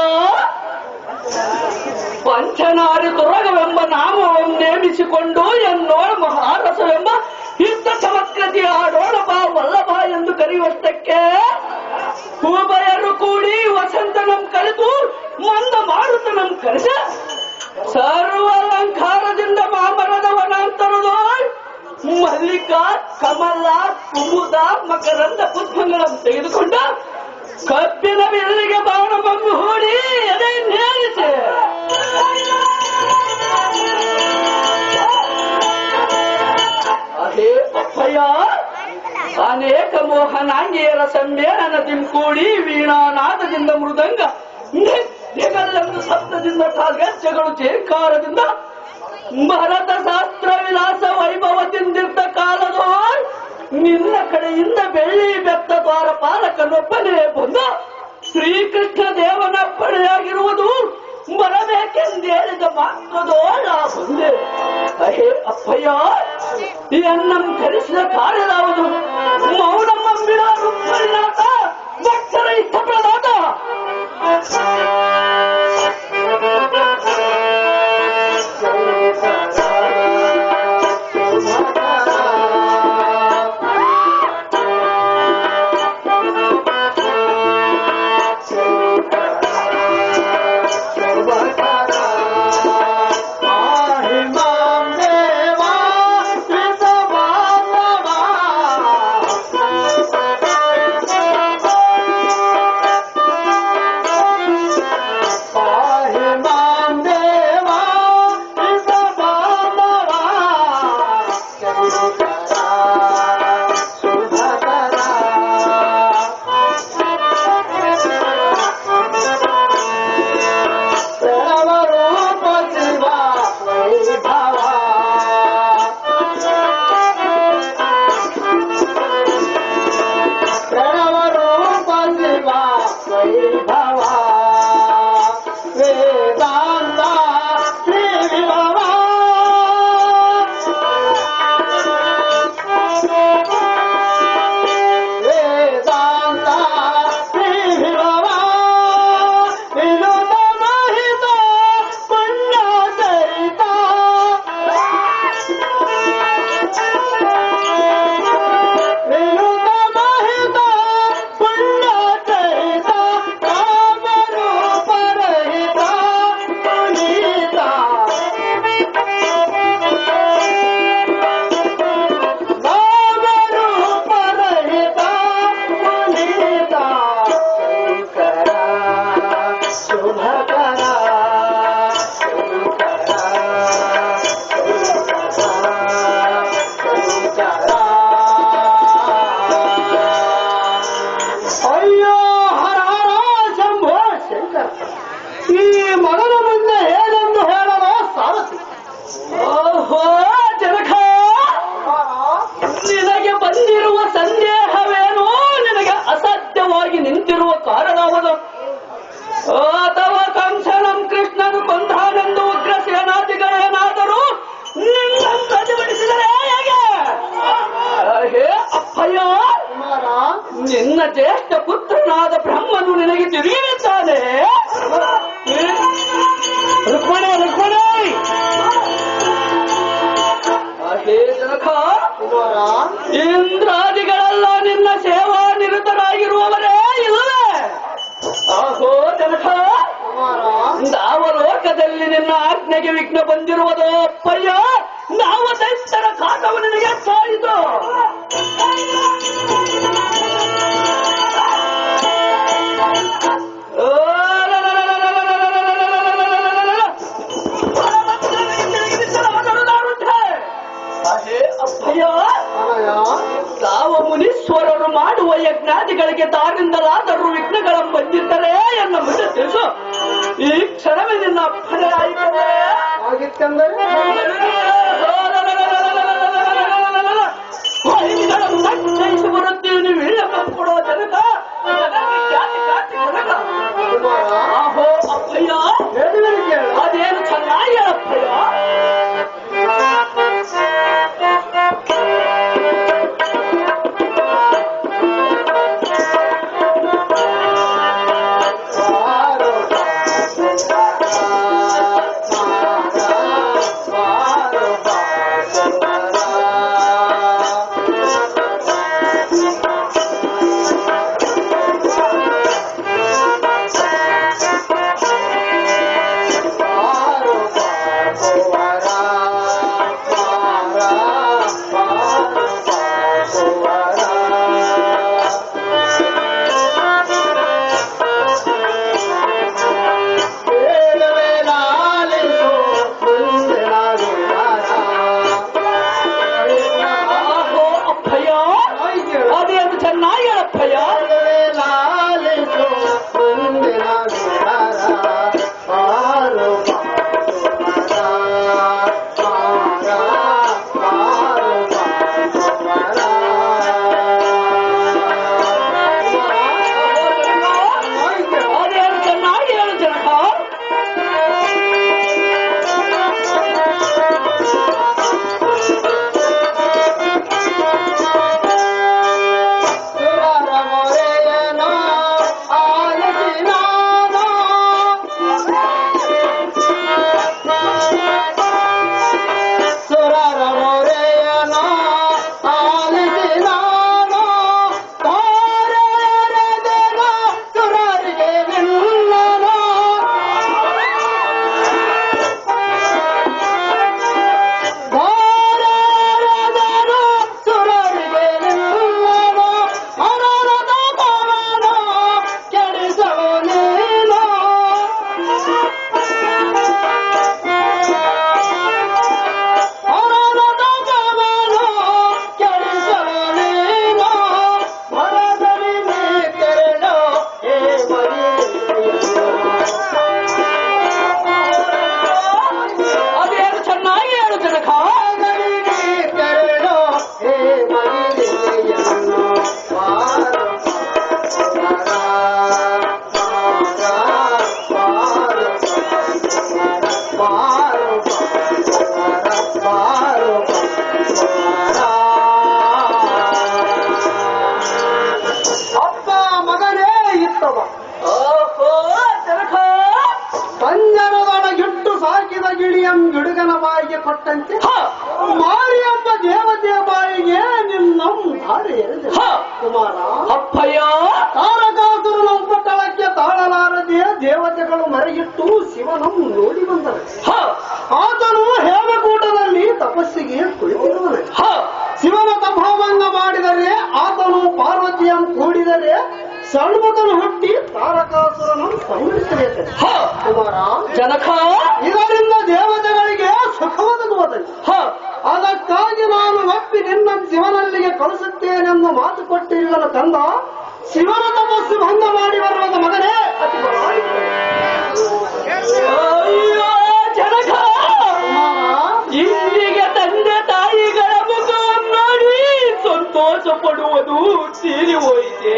ಪಂಚನಾರಿ ದುರ್ಗವೆಂಬ ನಾಮವನ್ನು ನೇಮಿಸಿಕೊಂಡು ಎನ್ನೋಳ ಮಹಾರಸವೆಂಬ ಯುದ್ಧ ಚಮತ್ಕೃತಿ ಆಡೋಣ ಬಾ ವಲ್ಲಭ ಎಂದು ಕರೆಯುವಷ್ಟಕ್ಕೆ ಉಭಯರು ಕೂಡಿ ವಸಂತನಂ ಕರೆದು ಮಂದ ಮಾರುತನಂ ಕರೆಸ ಸರ್ವ ಅಲಂಕಾರದಿಂದ ಮಾಮರದ ವನಾಂತರದ ಮಲ್ಲಿಕಾ, ಕಮಲ, ಕುಮುದ, ಮಕರಂದ ಪುಷ್ಪಗಳನ್ನು ತೆಗೆದುಕೊಂಡ ಕಬ್ಬಿನ ಬೆಳ್ಳಿಗೆ ಬಾಣವನ್ನು ಹೂಡಿ ಎದೆ ನೇರಿಸಿ ಅದೇ ಅಪ್ಪಯ್ಯ, ಅನೇಕ ಮೋಹನಾಂಗಿಯರ ಸಮ್ಮೇಳನದಿಂದ ಕೂಡಿ ವೀಣಾನಾದದಿಂದ ಮೃದಂಗ ನಿಗಳೆಂದು ಸಪ್ತದಿಂದ ಗೆಜ್ಜೆಗಳು ಚೇಕಾರದಿಂದ ಭರತ ಶಾಸ್ತ್ರ ವಿಲಾಸ ವೈಭವದಿಂದಿದ್ದ ಕಾಲದ ನಿನ್ನ ಕಡೆಯಿಂದ ಬೆಳ್ಳಿ ಬೆತ್ತ ದ್ವಾರ ಪಾಲಕನೊಬ್ಬನೇ ಬಂದ ಶ್ರೀಕೃಷ್ಣ ದೇವನ ಪಡೆಯಾಗಿರುವುದು ಬರಬೇಕೆಂದೇಳಿದ ಮಾತ್ರದೋಳ ಬಂದೆ. ಅಹೇ ಅಪ್ಪಯ್ಯ, ಎನ್ನಂ ಧರಿಸಿದ ಕಾರ್ಯದಾವುದು ಮೌನಮ್ಮ ಬಿಡ ರುಕ್ಮಣಿನಾಥ ಭಕ್ತರ ಇಷ್ಟಪ್ರದಾತ. ಕುಮಾರ ನಿನ್ನ ಜ್ಯೇಷ್ಠ ಪುತ್ರನಾದ ಬ್ರಹ್ಮನು ನಿನಗೆ ತಿಳಿಯುತ್ತಾನೆ. ರುಕ್ಮಣಿ ರುಕ್ಮಣಿ ಹೇ ಜನಕ, ಕುಮಾರ ಇಂದ್ರಾದಿಗಳೆಲ್ಲ ನಿನ್ನ ಸೇವಾ ನಿರತರಾಗಿರುವವರೇ ಇಲ್ಲವೇ? ಆಹೋ ಜನಕ, ಕುಮಾರ ಯಾವ ಲೋಕದಲ್ಲಿ ನಿನ್ನ ಆಜ್ಞೆಗೆ ವಿಘ್ನ ಬಂದಿರುವುದೋ ಅಪ್ಪಯ್ಯ? ನಾವು ದೈತ್ಯರ ಕಾಟವು ನಿನಗೆ ಸಾಯಿತು. ಅಪ್ಪಯ್ಯ, ಅನಯ ತಾವು ಮುನೀಶ್ವರರು ಮಾಡುವ ಯಜ್ಞಾದಿಗಳಿಗೆ ದಾರಿಂದಲಾದರೂ ವಿಘ್ನಗಳ ಬಂದಿದ್ದರೆ ಎನ್ನ ಮುಂದೆ ತಿಳಿಸು. ಈ ಕ್ಷಣವೇ ನಿನ್ನ ಅಪ್ಪಣೆ ಆಯಿತೇ. ಆಗಿತ್ತೆಂದರೆ ಜಯಿಸಿ ಬರುತ್ತೀನಿ ವೀಳ್ಯಮ್ಮ ಕೊಡೋ ಜನಕ, ಜನಕ. ಕುಮಾರ ಆಹೋ ಅಪ್ಪಯ್ಯ, ಹೇಳಿದರೆ ಕೇಳು. ಅದೇನು ಚೆನ್ನಾಗಿ ಅಪ್ಪಯ್ಯ. ಹುಡುಗನ ಬಾಯಿಗೆ ಕೊಟ್ಟಂತೆ ಮಾರಿಯಮ್ಮ ದೇವತೆಯ ಬಾಯಿಗೆ ನಿನ್ನ ಧಾರೆ ಎರೆದೆ. ಕುಮಾರ ಅಪ್ಪಯ್ಯ ತಾರಕಾಸುರನ ಉಪಟಳಕ್ಕೆ ತಾಳಲಾರದೆ ದೇವತೆಗಳು ಮರೆಗಿಟ್ಟು ಶಿವನಂ ನೋಡಿ ಬಂದರು. ಆತನು ಹೇಮಕೂಟದಲ್ಲಿ ತಪಸ್ಸಿಗೆ ಕುಳಿತಿರುವನು. ಶಿವನ ತಪೋಭಂಗ ಮಾಡಿದರೆ ಆತನು ಪಾರ್ವತಿಯನ್ನು ಕೂಡಿದರೆ ಷಣ್ಮುಖನು ಹುಟ್ಟಿ ತಾರಕಾಸುರನನ್ನು ಸಂಹರಿಸಬೇಕು. ಕುಮಾರ ಜನಕ ಇದರಿಂದ ದೇವತೆಗಳಿಗೆ ಸುಖವಾದದ್ದು. ಅದಕ್ಕಾಗಿ ನಾನು ಒಪ್ಪಿ ನಿನ್ನ ಶಿವನಲ್ಲಿಗೆ ಕಳಿಸುತ್ತೇನೆಂದು ಮಾತು ಕೊಟ್ಟಿರುವನ ತಂದ ಶಿವನ ತಪಸ್ಸು ಭಂಗ ಮಾಡಿ ಬರುವಾಗ ಮಗನೇ ಅತಿ ಅಯ್ಯೋ ಜನಕ, ಇಲ್ಲಿಗೆ ತಂದೆ ತಾಯಿಗಳ ಮುಖ ನೋಡಿ ಸಂತೋಷ ಪಡುವುದು ತೀರಿ ಹೋಯಿತೆ.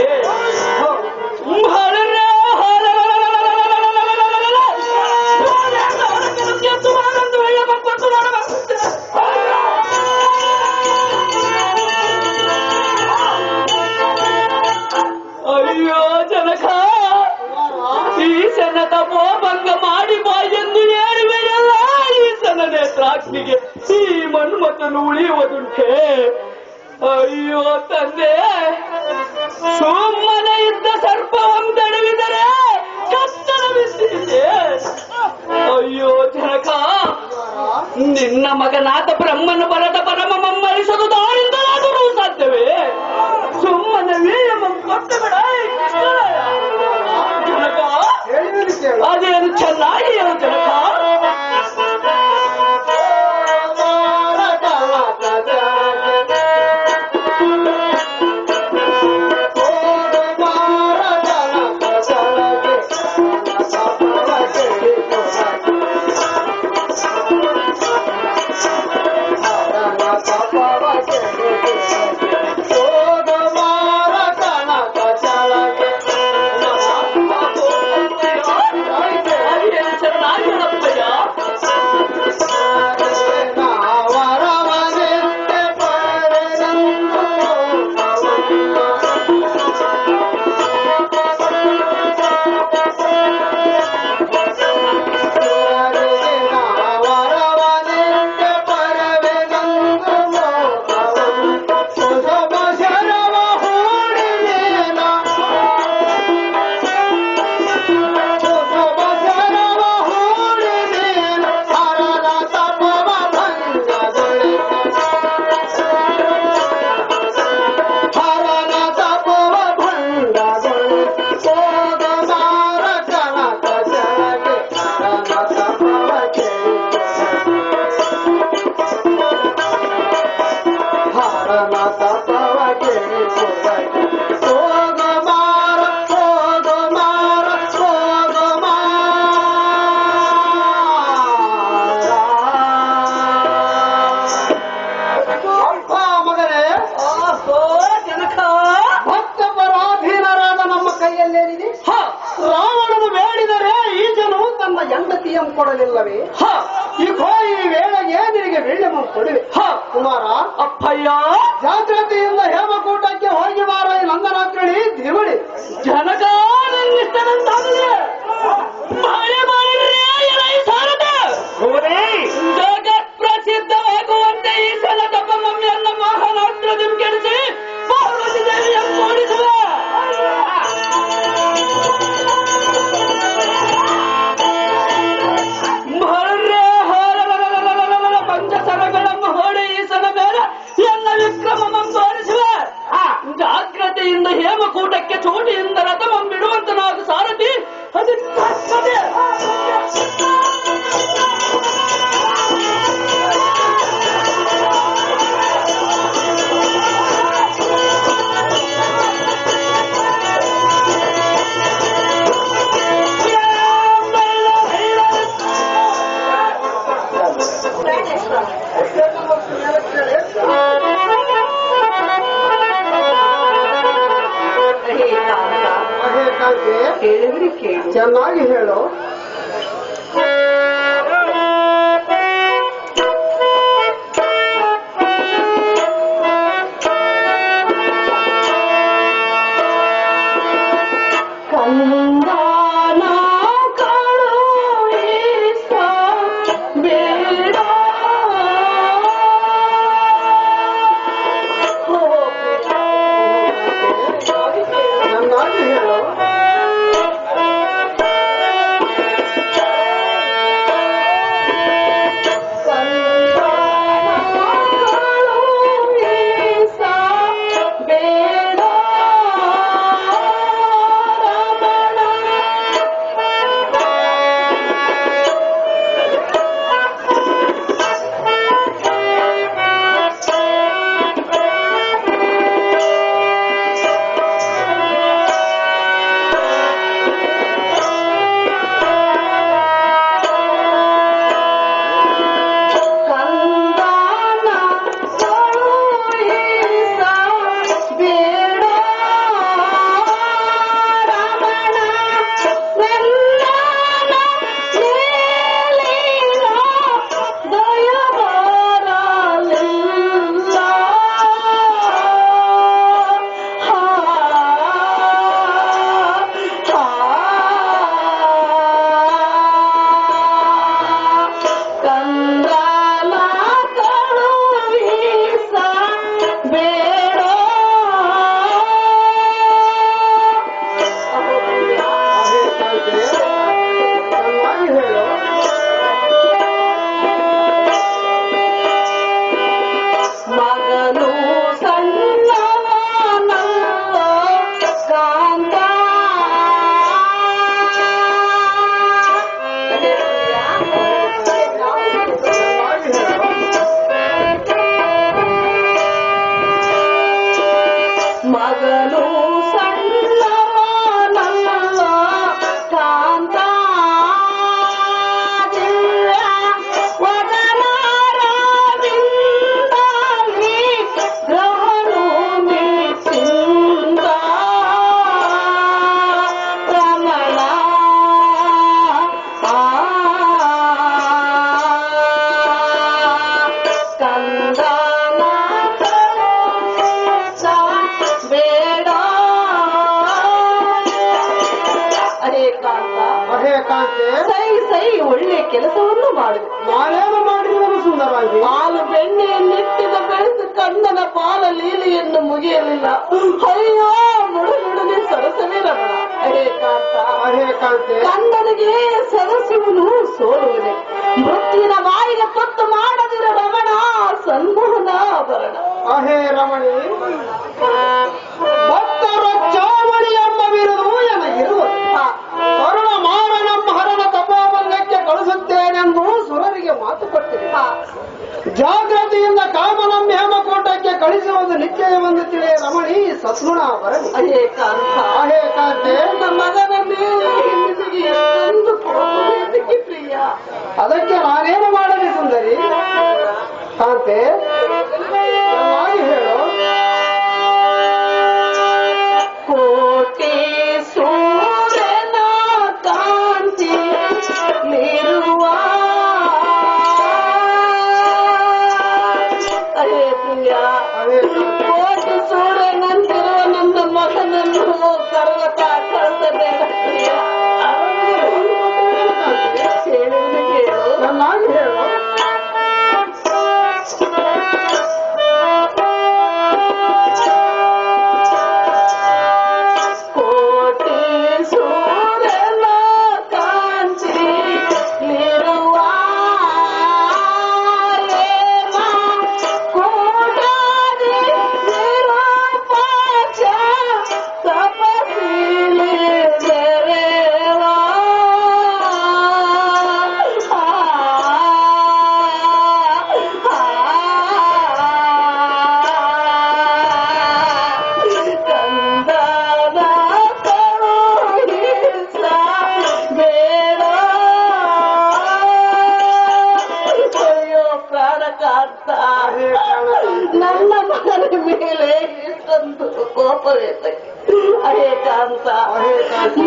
ಮಹಾಲಕ್ಷ್ಮಿಗೆ ಈ ಮನ್ಮಥನು ಉಳಿಯುವುದುಂಟೆ? ಅಯ್ಯೋ ತಂದೆ, ಸುಮ್ಮನೆ ಇದ್ದ ಸರ್ಪವಂತಡವಿದರೆ ಕತ್ತಲವಿದ್ದೀತೆ. ಅಯ್ಯೋ ಜನಕ, ನಿನ್ನ ಮಗನಾದ ಬ್ರಹ್ಮನು ಬರದ ಪರಮ ಮಮ್ಮಳಿಸಲು ದಾರಿಂದಲಾದರೂ ಸಾಧ್ಯವೇ? ಸುಮ್ಮನೆ ವೀರ್ಯವನ್ನು ಕೊಟ್ಟು ಬಿಡ ಜನಕ. ಅದೇನು ಚೆನ್ನಾಗಿ ಹೇಳು ಜನಕ. ರಾವಣನು ಬೇಡಿದರೆ ಈಜನು ತನ್ನ ಹೆಂಡತಿಯನ್ನು ಕೊಡಲಿಲ್ಲವೇ? ಈ ವೇಳೆಗೆ ನಿನಗೆ ವೀಳ್ಯವನ್ನು ಕೊಡುವೆ. ಕುಮಾರ, ಅಪ್ಪಯ್ಯ, ಜಾಗೃತಿಯಿಂದ ಹೇಮಕೂಟಕ್ಕೆ ಹೋಗಿ ಬಾರ ನಂದನಾಗ್ರಳಿ ದಿವಳಿ. ಜನಕ ನಿನ್ನಿಷ್ಟದಂತಾಗಿದೆ. ಜಗತ್ ಪ್ರಸಿದ್ಧವಾಗುವಂತೆ ಈ ಸಲದ ಮಮ್ಮಿಯನ್ನ ಮಹಾನಾಗ್ರದಿ ಕೆಡಿಸಿ ಪಾರ್ವತಿ ದೇವಿಯನ್ನು ಓಡಿಸುವ. ಪಂಚಸರಗಳನ್ನು ಹೊಡೆ ಈಸನ ಮೇಲೆ ಎಲ್ಲ ವಿಕ್ರಮವನ್ನು ತೋರಿಸುವ. ಜಾಗ್ರತೆಯಿಂದ ಹೇಮಕೂಟಕ್ಕೆ ಚೋಟಿಯಿಂದ ರಥವನ್ನು ಬಿಡುವಂತನಾದ ಸಾರಥಿ ಅದು ತಕ್ಕದೆ. ಹೇಳಿದ್ರಿ ಕೇಳು, ಚೆನ್ನಾಗಿ ಹೇಳು. ಕೆಲಸವನ್ನು ಮಾಡಿದೆ. ನಾನೇನು ಮಾಡಿರುವುದು ಸುಂದರಾಂಗಿ? ಹಾಲು ಬೆಣ್ಣೆಯನ್ನಿಟ್ಟಿದ ಬೆಳೆದು ಕಣ್ಣನ ಪಾಲ ಲೀಲೆಯನ್ನು ಮುಗಿಯಲಿಲ್ಲ. ಅಯ್ಯೋ ಮುಳುಗುಡನೆ ಸರಸವೇ ರಮಣ. ಕಾಂತೆ, ಕಣ್ಣನಿಗೆ ಸರಸುವನು ಸೋಲುವನೆ. ಮೃತ್ಯುವಿನ ಬಾಯಿಗೆ ತೊತ್ತು ಮಾಡದಿರ ರಮಣ ಸನ್ಮೋಹನ ಆಭರಣ. ಅಹೇ ರಮಣಿ, ಭಕ್ತರ ಚಾವಣಿ ಎಂಬ ಬಿರುದು ನನಗಿರುವುದು. ಕರುಣ ಮಾರನಮ್ಮ ಹರಣ ತಪೋಭಂಗಕ್ಕೆ ಕಳಿಸುತ್ತೇನೆಂದು ಸುರರಿಗೆ ಮಾತು ಕೊಟ್ಟಿದೆ. ಜಾಗೃತಿಯಿಂದ ಕಾಮನಂ ಹೇಮಕೂಟಕ್ಕೆ ಕಳಿಸುವುದು ನಿಶ್ಚಯವೆಂದು ತಿಳಿ ರಮಣಿ ಸದ್ಗುಣ ಬರಲಿ. ಅಹೇ ಕಾಂತ, ಅಹೇ ಕಾಂತೆ, ನನ್ನ ಮಗನ ಮೇಲೆ ನಿನಗೆ ಎಷ್ಟೊಂದು ಕೋಪವೇದಕ್ಕೆ ಪ್ರಿಯ. ಅದಕ್ಕೆ ನಾನೇನು ಮಾಡಲಿ ಸುಂದರಿ? ಕಾಂತೆ, ಚೆನ್ನಾಗಿ ಹೇಳು. ಕೋಟೆ ಸೂರ್ಯನ ಕಾಂತಿ ನೀರುವ ಅರೇ ಪ್ರಿಯ, ಕೋಟೆ ಸೂರ್ಯನಂತಿರುವ ನನ್ನ ಮಗನನ್ನು ಕರ್ವತ ಕಳಿಸಬೇಡ ಪ್ರಿಯ. ಹೇಳಿದ ಕೇಳು. ಚೆನ್ನಾಗಿ ಹೇಳು. ಕೋಟಿ ಸೂರ್ಯನ ಕಾಂತಿ ನೀರುವ ಕೂಡಾದಿ ನಿರೂಪಾಕ್ಷ ತಪಸ್ಸಿಲಿ ಬೆರೆವ ಕಂದನ ಕರುಣಿಸ ಬೇಡ. ಅಯ್ಯೋ ಪ್ರಾಣಕಾಂತ, ನನ್ನ ಮಗನ ಮೇಲೆ ಇಷ್ಟೊಂದು ಕೋಪವೇತಕ್ಕೆ. ಅಹೇ ಕಾಂತ,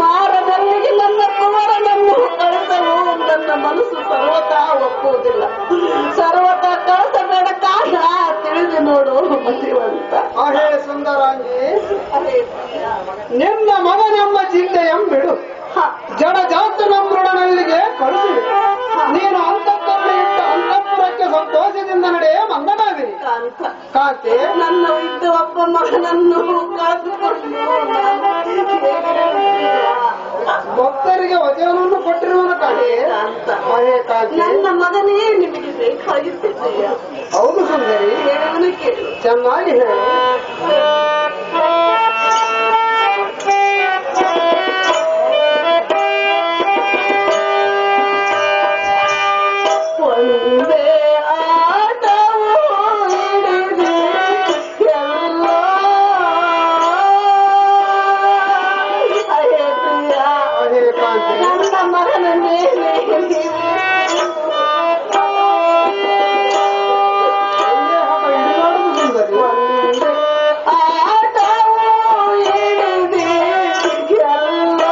ಮಾರದಲ್ಲಿಗೆ ನನ್ನ ಕುಮಾರನನ್ನು ಕಳಿಸಲು ನನ್ನ ಮನಸ್ಸು ಸರ್ವತಾ ಒಪ್ಪುವುದಿಲ್ಲ. ಸರ್ವತಾ ಕಳಿಸಬೇಡ ಕಾಲ ತಿಳಿದು ನೋಡು ಮತಿವಂತ. ಅಹೇ ಸುಂದರಾಂಗಿ, ಅಹೇ ನಿನ್ನ ಮಗನೆಂಬ ಜಿಲ್ಲೆಯಂಬಿಡು. ಜಡ ಜಾತನಮೃಡನಲ್ಲಿಗೆ ಕಳಿಸಿದೆ. ನೀನು ಅಂತಃಪುರ ಇಟ್ಟ ಅಂತಃಪುರಕ್ಕೆ ಸಂತೋಷದಿಂದ ನಡೆಯ ಮಂಗನಾದಿನಿ. ಕಾಂತ, ಕಾಂತೆ, ನನ್ನ ಇದ್ದ ಒಬ್ಬ ಮಗನನ್ನು ಕಾದುಕೊಂಡು ನಾನು ಭಕ್ತರಿಗೆ ವಚನವನ್ನು ಕೊಟ್ಟಿರುವನು ಕಾಣೆ. ಕಾಂತ, ಅಹೇ ಕಾಂತೆ, ನನ್ನ ಮಗನೇ ನಿಮಗೆ ಬೇಕಾಗಿದ್ದೀಯ. ಹೌದು ಸುಂದರಿ, ಹೇಳುವನು ಕೇಳು. ಚೆನ್ನಾಗಿ ಹೇಳು. ಒಂದೇ ಆಟವು ಹಿಡಿದು ಎಲ್ಲ ಅಹೇ ಪ್ರಿಯ, ಅಹೇ ಕಾಂತೆ, ನನ್ನ ಮಗನ ಮೇಲೆ ಸುಂದರಿ, ಆಟವು ಹಿಡಿದು ಎಲ್ಲ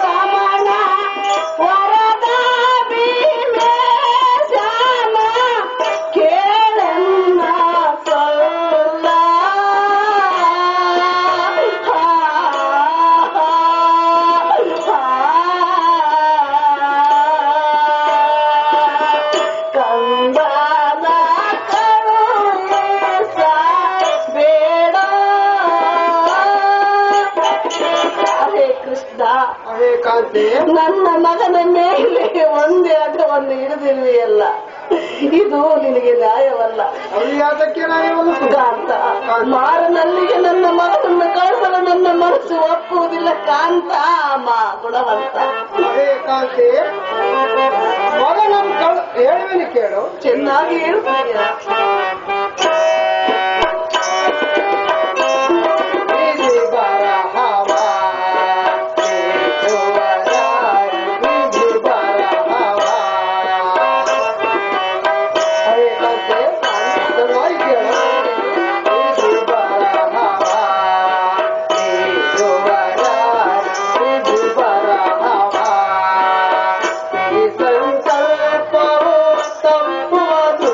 ರಮಣ ವರದ ಭೀಮೇಶನ ಕೇಳನ್ನ ಸಲ್ಲ ಕಂದನ ಕರುಣಿಸ ಬೇಡ. ಹರೇ ಕೃಷ್ಣ, ಅಹೇ ಕಾಂತೆ, ನನ್ನ ಮಗನ ಮೇಲೆ ಒಂದೇ ಅಡ್ಡವನ್ನು ಹಿಡಿದಿರುವೆಯಲ್ಲ, ಇದು ನಿನಗೆ ನ್ಯಾಯವಲ್ಲ. ಅವಿಯಾದಕ್ಕೆ ನಾಯಿವನು ಕಾಂತ, ಮಾರನಲ್ಲಿಗೆ ನನ್ನ ಮಗನನ್ನು ಕಳಿಸಲು ನನ್ನ ಮನಸ್ಸು ಒಪ್ಪುವುದಿಲ್ಲ. ಕಾಂತ ಗುಣವಂತ. ಅಹೇ ಕಾಂತೆ, ಮಗನ ಹೇಳುವೆನು ಕೇಳು. ಚೆನ್ನಾಗಿ ಹೇಳ್ತೀಯ. ವಿಧಿ ಬರಹವ, ವಿಧಿ ಬರಹವ. ಅಹೇ ಕಾಂತೆ, ಚೆನ್ನಾಗಿ ಕೇಳು. ವಿಧಿ ಬರಹವ, ವಿಧಿ ಬರಹವ. ಈ ಸಂಕಲ್ಪವು ತಪ್ಪುವುದು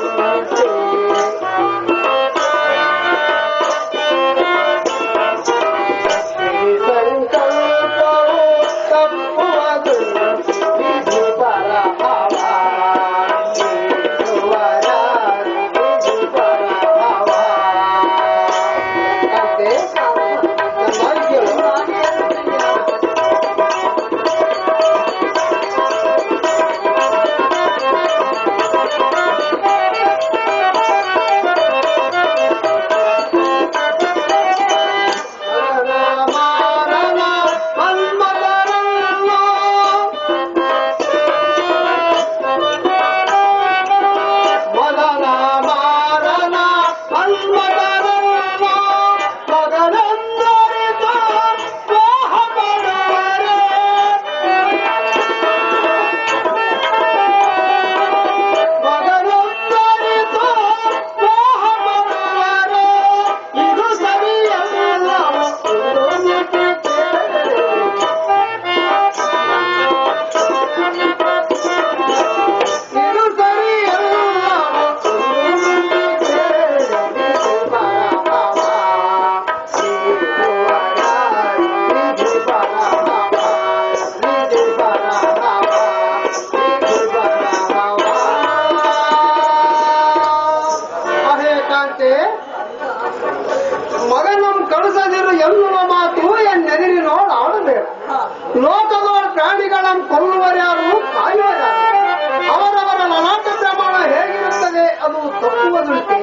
ಎನ್ನುವ ಮಾತು ಎನ್ನೆದಿರಿನೋಳು ಆಡಬೇಕು. ಲೋಕದೋಳ ಪ್ರಾಣಿಗಳನ್ನು ಕೊಲ್ಲುವರ್ಯಾರು ಕಾಯುವರ್ಯಾರು. ಅವರವರ ಲಲಾಟ ಪ್ರಮಾಣ ಹೇಗಿರುತ್ತದೆ ಅದು ತಪ್ಪುವುದುಂಟೆ.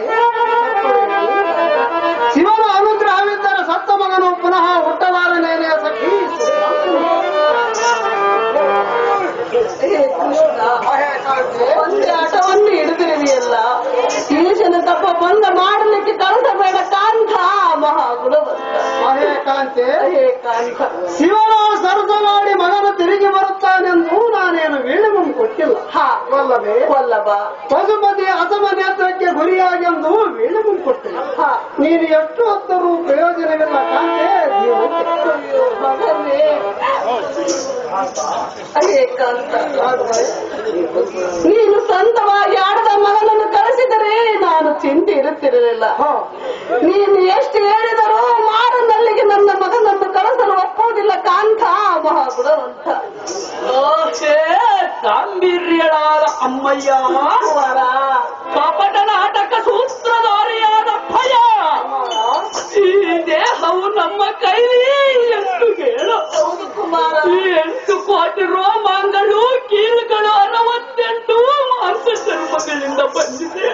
ಶಿವನ ಅನುಗ್ರಹವಿದ್ದರೆ ಸತ್ತ ಮಗನು ಪುನಃ ಹುಟ್ಟಲಾರನೇನೆಯ ಸಖಿ. ಒಂದೇ ಆಟವನ್ನು ಹಿಡಿದಿರುವಿಯಲ್ಲ, ಈಶನ ತಪ್ಪ ಬಂದ ಮಾಡಲಿಕ್ಕೆ ಕಳಿಸಬೇಡ ಕಾಂತ ಮಹಾಗುಣವಂತ. ಕಾಂತೆ ಹೇ ಕಾಂತ, ಶಿವನ ಸರಸ ಮಾಡಿ ಮಗನು ತಿರುಗಿ ಬರುತ್ತಾನೆಂದು ನಾನೇನು ವೀಣೆಮು ಕೊಟ್ಟಿಲ್ಲ. ವಲ್ಲವೇ ವಲ್ಲಭ ಪಶುಪತಿ ಅಸಮ ನೇತ್ರಕ್ಕೆ ಗುರಿಯಾಗೆಂದು ವೀಣೆಮು ಕೊಟ್ಟಿಲ್ಲ. ನೀನು ಎಷ್ಟು ಹೊತ್ತರೂ ಪ್ರಯೋಜನವಿಲ್ಲ ಕಾಂತೆ. ಮಗನೇ ಹೇ ಕಾಂತ, ನೀನು ಸ್ವಂತವಾಗಿ ಆಡದ ಮಗನನ್ನು ಕಳಿಸಿದರೆ ನಾನು ಚಿಂತೆ ಇರುತ್ತಿರಲಿಲ್ಲ. ನೀನು ಎಷ್ಟು ಹೇಳಿದರೂ ಮಾರನಲ್ಲಿಗೆ ನನ್ನ ಮಗನನ್ನು ಕಳಿಸಲು ಒಪ್ಪುವುದಿಲ್ಲ ಕಾಂತ ಮಹಾಗುಣವಂತ. ಗಾಂಭೀರ್ಯಳಾದ ಅಮ್ಮಯ್ಯ, ಕಪಟ ನಾಟಕ ಸೂತ್ರಧಾರಿಯಾದ ಭಯ, ಈ ದೇಹವು ನಮ್ಮ ಕೈಲಿ ಎಂದು ಹೇಳು. ಈ 8 ಕೋಟಿ ರೋಮಾಂಗಳು, ಕೀಲುಗಳು, 68 ಮಾಂಸ ಚರ್ಮಗಳಿಂದ ಬಂದಿದೆ.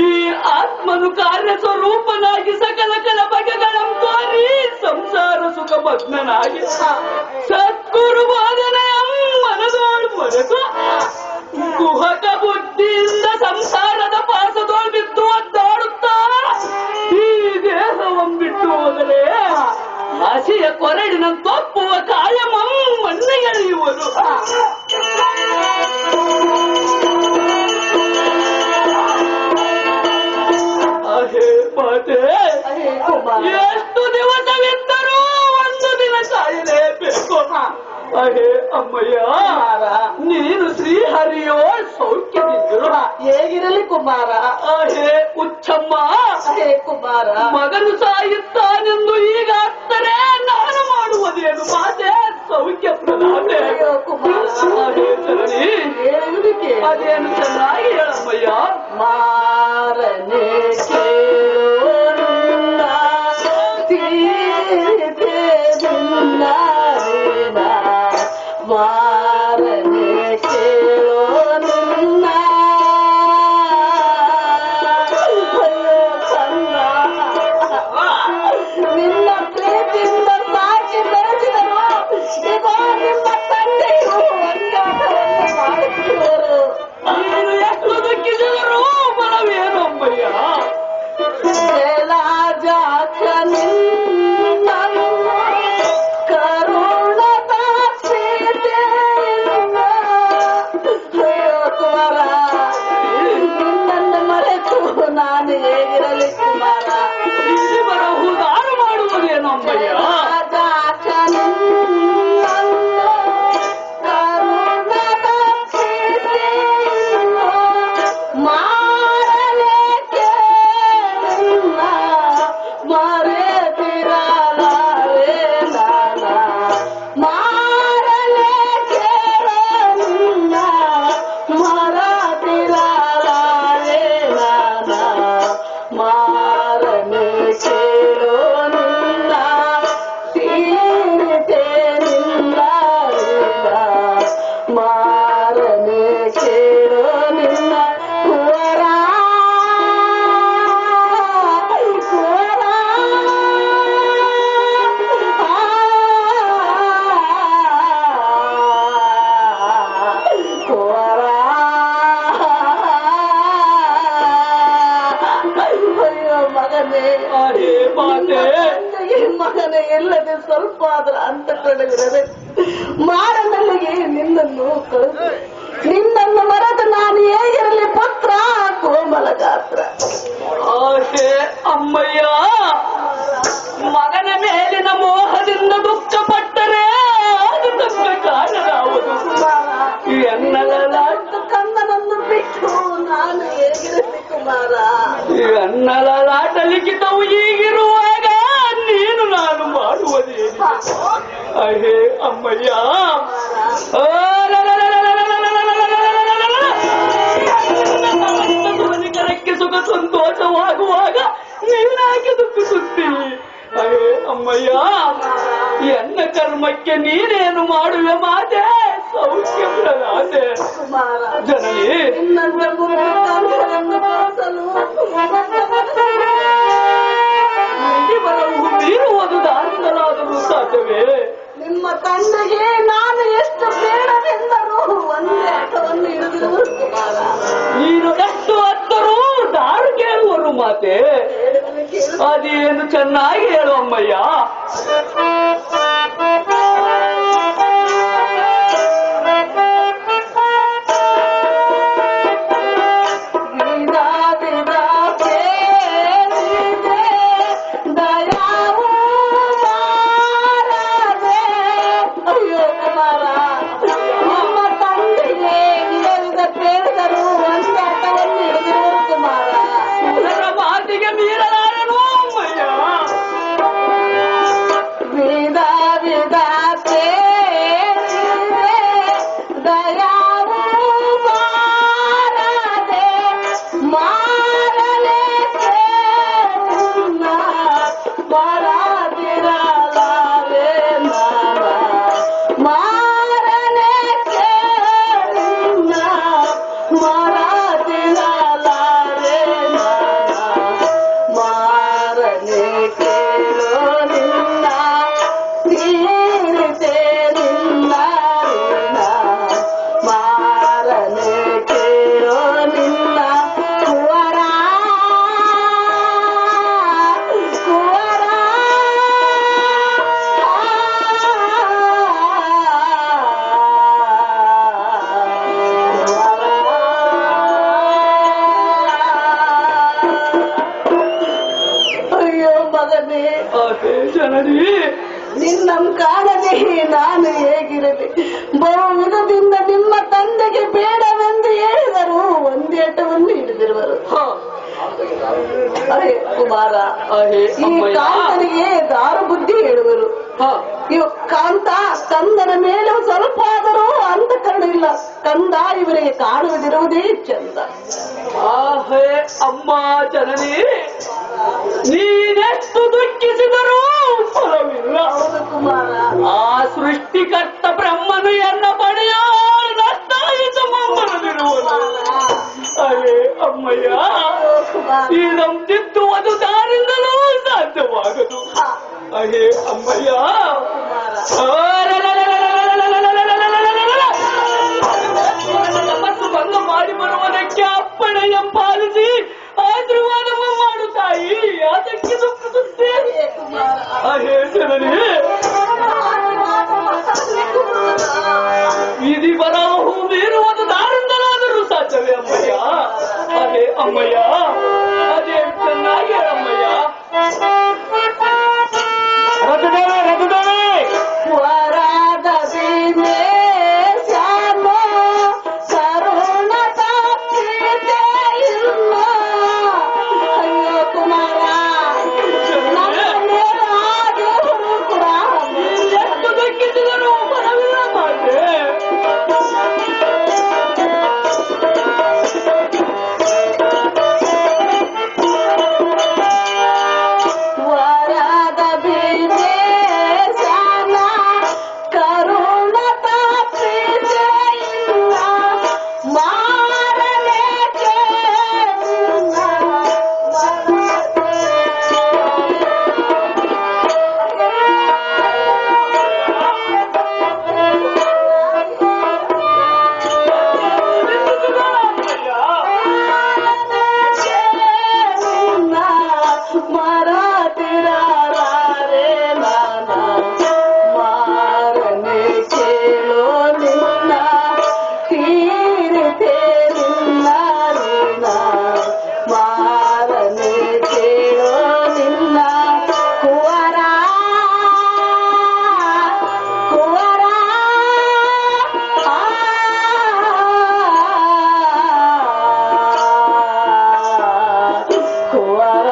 ಈ ಆತ್ಮನು ಕಾರ್ಯ ಸ್ವರೂಪನಾಗಿ ಸಕಲ ಕಲ ಬಗೆಗಳನ್ನು ತೋರಿ ಸಂಸಾರ ಸುಖ ಮಗ್ನನಾಗಿ ಸದ್ಗುರು ಬೋಧನೆಯ ಮನದೋಳು ಮರೆತು ಕುಹಕ ಬುದ್ಧಿಯಿಂದ ಸಂಸಾರದ ಪಾಸದೋಳು ಬಿದ್ದು ಒದ್ದಾಡುತ್ತಾ ಈ ದೇಹವನ್ಬಿಟ್ಟು ಹೋದರೆ ಹಸಿಯ ಕೊರಡಿನ ತಪ್ಪುವ ಕಾಯಮ ಮಣ್ಣೆಗೆಳೆಯುವರು. ಎಷ್ಟು ದಿವಸವಿದ್ದರೂ ಒಂದು ದಿನ ಸಾಯಲೇಬೇಕು. ಅಹೇ ಅಮ್ಮಯ್ಯ, ನೀನು ಶ್ರೀಹರಿಯೋ ಸೌಖ್ಯದಿದ್ದರು. ಹೇಗಿರಲಿ ಕುಮಾರ. ಅಹೇ ಉಚ್ಚಮ್ಮ, ಹೇ ಕುಮಾರ, ಮಗನು ಸಾಯುತ್ತಾನೆಂದು ಈಗ ಅತ್ತರೆ ನಾನು ಮಾಡುವುದೇನು ಮಾತೆ ಸೌಖ್ಯ ಪ್ರದಾನೆ. ಕುಮಾರ ಅಹೇ ಸರಣಿ, ಹೇಳುವುದಕ್ಕೆ ಅದೇನು ಚೆನ್ನಾಗಿ ಹೇಳಮ್ಮಯ್ಯ. ಮಾರನೆ ಮಾರನೆ ಕೇಳೋ ನಿನ್ನ ನಿನ್ನ ಪ್ರೀತಿಯಿಂದ ಸಾಕಿ ಬೆಳೆಸಿದರು. ಇದೋ ನಿಮ್ಮ ತಂದೆಯು ಒಂದಾಟವನ್ನು ಮಾಡುತ್ತಿರುವರು. ನೀನು ಎಷ್ಟು ದುಃಖಿಸಿದರೂ ಬಲವೇನು ಅಮ್ಮಯ್ಯ. ಜಾತ ನಿನ್ನನು ಕರುಣದ ಕುಮಾರ, ನಿನ್ನನ್ನು ಮರೆತು ನಾನು ಹೇಗಿರಲಿ ಕುಮಾರ. ಇಲ್ಲಿ ಬರಹುದಾರು ಮಾಡುವುದೇನು ಅಮ್ಮಯ್ಯ. ಜಾತ ನಿನ್ನನ್ನು ಕರುಣದ ಮಾರಲೆ ಕೇಳನ್ನ ಮರೆತಿರಲಾರೆ ನಾನ. ಮಾರಲೆ ಕೇಳನ್ನ ಮರೆತಿರಲಾರೆ ನಾನ. ಮಾರನೆ ಕೇಳೋ ನಿನ್ನ ತೀರಿತೆ ನಿನ್ನ ಮಾರನೆ ಕೇಳೋ ನಿನ್ನ ಕುವರ ಕುವರ ಕುವರ. ಅಯ್ಯೋ ಮಗನೇ, ಅಹೇ ಮಾತೆ, ಮಗನೇ ಇಲ್ಲದೆ ಸ್ವಲ್ಪ ಆದ್ರ ಅಂತ ಕಡೆಗಿರದೆ ಮಾರನಲ್ಲಿಗೆ ನಿನ್ನನ್ನು ಕಳಿಸು. ನಿನ್ನನ್ನು ಮರೆತು ನಾನು ಹೇಗಿರಲಿ ಪುತ್ರ ಕೋಮಲ ಗಾತ್ರ. ಅಹೇ ಅಮ್ಮಯ್ಯ, ಮಗನ ಮೇಲಿನ ಮೋಹದಿಂದ ದುಃಖಪಟ್ಟರೆ ಅದು ತಕ್ಕ ಕಾರಣ ಯಾವುದು. ಎನ್ನಲಾಟ ಕಂದನನ್ನು ಬಿಟ್ಟು ನಾನು ಹೇಗಿರಲಿ ಕುಮಾರ. ಎನ್ನಲಾಟ ಲಿಖಿತವು ಈಗಿರುವಾಗ ನೀನು ನಾನು ಮಾಡುವುದೇನು. ಅಹೇ ಅಮ್ಮಯ್ಯ, ಸುಖ ಸಂತೋಷವಾಗುವಾಗ ನೀನಾಗಿ ದುಃಖಿಸುತ್ತಿ. ಅಮ್ಮಯ್ಯ, ಎನ್ನ ಕರ್ಮಕ್ಕೆ ನೀನೇನು ಮಾಡುವೆ ಮಾತೆ? ಸೌಖ್ಯ ಪ್ರದಾತೆ ಕುಮಾರ, ಜನನಿ. ನಿನ್ನಂತ ಗುರುಗಳನ್ನು ಕಳಿಸಲು ಬರವು ಬೀರುವುದು ದಾರಿಸಲಾದರೂ ಸಾಧ್ಯವೇ? ನಿಮ್ಮ ತಂದೆಗೆ ನಾನು ಎಷ್ಟು ಬೇಡವೆಂದರೂ ಒಂದೇ ಆಟವನ್ನು ಹಿಡಿದಿರುವುದು ಕುಮಾರ. ನೀನು ಎಷ್ಟು ಹತ್ತರೂ ದಾರು ಕೇಳುವರು ಮಾತೆ. ಅದೇನು ಚೆನ್ನಾಗಿ ಹೇಳು ಅಮ್ಮಯ್ಯ. ನಿನ್ನಂ ಕಾಣದೆ ನಾನು ಹೇಗಿರಲಿ? ಬಹುವಿಧದಿಂದ ನಿಮ್ಮ ತಂದೆಗೆ ಬೇಡವೆಂದು ಹೇಳಿದರು ಒಂದೇಟವನ್ನು ಹಿಡಿದಿರುವರು. ಅರೆ ಕುಮಾರ, ಈ ಕಾಂತನಿಗೆ ದಾರು ಬುದ್ಧಿ ಹೇಳುವರು. ಇವು ಕಾಂತ ಕಂದನ ಮೇಲೆ ಸ್ವಲ್ಪ ಆದರೂ ಅಂತಃಕರಣ ಇಲ್ಲ. ಕಂದ ಇವರಿಗೆ ಕಾಣುವುದಿರುವುದೇ ಚಂದ. ಆಹೇ ಅಮ್ಮ ಜನನಿ, ನೀನೆಷ್ಟು ದುಃಖಿಸಿದರೂ ಫಲವಿಲ್ಲ. ಕುಮಾರ, ಆ ಸೃಷ್ಟಿಕರ್ತ ಬ್ರಹ್ಮನು ಎನ್ನ ಪಡೆಯೋ ನಷ್ಟಾಯಿತು ಮಮ್ಮನದಿರುವುದು. ಅರೇ ಅಮ್ಮಯ್ಯ, ಇದಂ ತಿದ್ದುವುದು ದಾರಿಂದಲೂ ಸಾಧ್ಯವಾಗದು. ಅರೇ ಅಮ್ಮಯ್ಯ, ತಪಸ್ಸು ಭಂಗ ಮಾಡಿ ಬರುವುದಕ್ಕೆ ಅಪ್ಪಣೆಯ ಪಾಲಿಸಿ ಆಶೀರ್ವಾದವ ಮಾಡು ತಾಯಿ. ಅದಕ್ಕೆ ದುಃಖಿಸುತ್ತೆ. ಅರೇ ಜನನಿ, ವಿಧಿ ಬರಹು ಮೀರುವುದು ದಾರಿಂದಲಾದರೂ ಸಾಧ್ಯವೇ ಅಮ್ಮಯ್ಯ? ಅದೇ ಅಮ್ಮಯ್ಯ, ಅದೇ ಚೆನ್ನಾಗಿ ಅಮ್ಮಯ್ಯ. ರಘುದೇವಿ, ರಘುದೇವಿ, ವರದ ದಿನೇ ಶ್ಯಾಮ ಕರುಣ ತಪ್ಪಿದೆ ಇಲ್ಲ. ಅಯ್ಯೋ ಕುಮಾರ, ನಮ್ಮನೆ ಆದೇವರು ಕೂಡ ಎಷ್ಟು ದುಃಖಿಸಿದರೂ ಬರವಿಲ್ಲ ಮಾತೆ. ವರದ ದಿನೇ ಶ್ಯಾಮ ಕರುಣ ತಪ್ಪಿದೆ ಇಲ್ಲ. ಮಾರನೆ ಕೇಳಿಲ್ಲ ಮಾರನೆ ಕೇಳೋ ನಿನ್ನ ತೀರಿತೆ ನಿನ್ನ ಋಣ. ಮಾರನೆ ಕೇಳೋ ನಿನ್ನ ಕುವರ ಕುವರ ಕುವರ.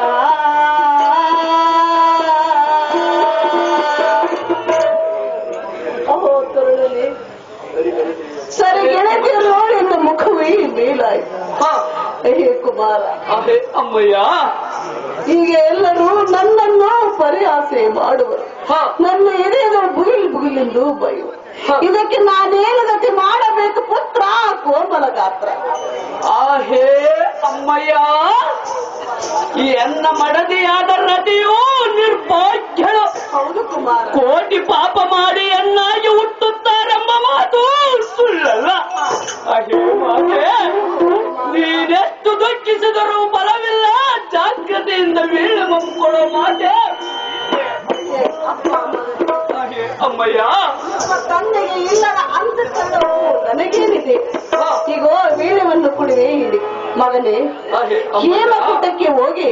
ಅಹೋ ತರುಣಿ, ಸರಿ ಗೆಳತಿಯರು ನೋಡಿ ನನ್ನ ಮುಖವೇ ಬೀಳಾಯ್ತು. ಹೇ ಕುಮಾರ, ಅದೇ ಅಮ್ಮಯ್ಯ, ಈಗ ಎಲ್ಲರೂ ನನ್ನನ್ನು ಪರಿಹಾಸೆ ಮಾಡುವರು. ನನ್ನ ಎದೆಯದ ಬುಗಿಲೆಂದು ಬಯು. ಇದಕ್ಕೆ ನಾನೇನು ಗತಿ ಮಾಡಬೇಕು ಪುತ್ರ ಕೋಮಲ ಗಾತ್ರ. ಆಹೇ ಅಮ್ಮಯ್ಯ, ಈ ಎನ್ನ ಮಡದಿಯಾದ ರತಿಯು ನಿರ್ಭಾಗ್ಯಳು. ಹೌದು ಕುಮಾರ. ಕೋಟಿ ಪಾಪ ಮಾಡಿ ಎನ್ನಾಗಿ ಹುಟ್ಟುತ್ತಾರೆಂಬ ಮಾತು ಸುಳ್ಳಲ್ಲ. ಅಹೇ ಮಾತೆ, ನೀನೆಷ್ಟು ದುಃಖಿಸಿದರೂ ಫಲವಿಲ್ಲ, ಜಾಗ್ರತೆಯಿಂದ ವೀಳು ಮಕ್ಕಳು ಮಾತೆ. ಅಮ್ಮಯ್ಯ, ತಂದೆಗೆ ಇಲ್ಲದ ಅಂತಃಕರಣವು ನನಗೇನಿದೆ. ಈಗೋ ವೀಳ್ಯವನ್ನು ಕುಡಿವೆ ಇಡಿ. ಮಗನೇ, ಹೇಮಕೂಟಕ್ಕೆ ಹೋಗಿ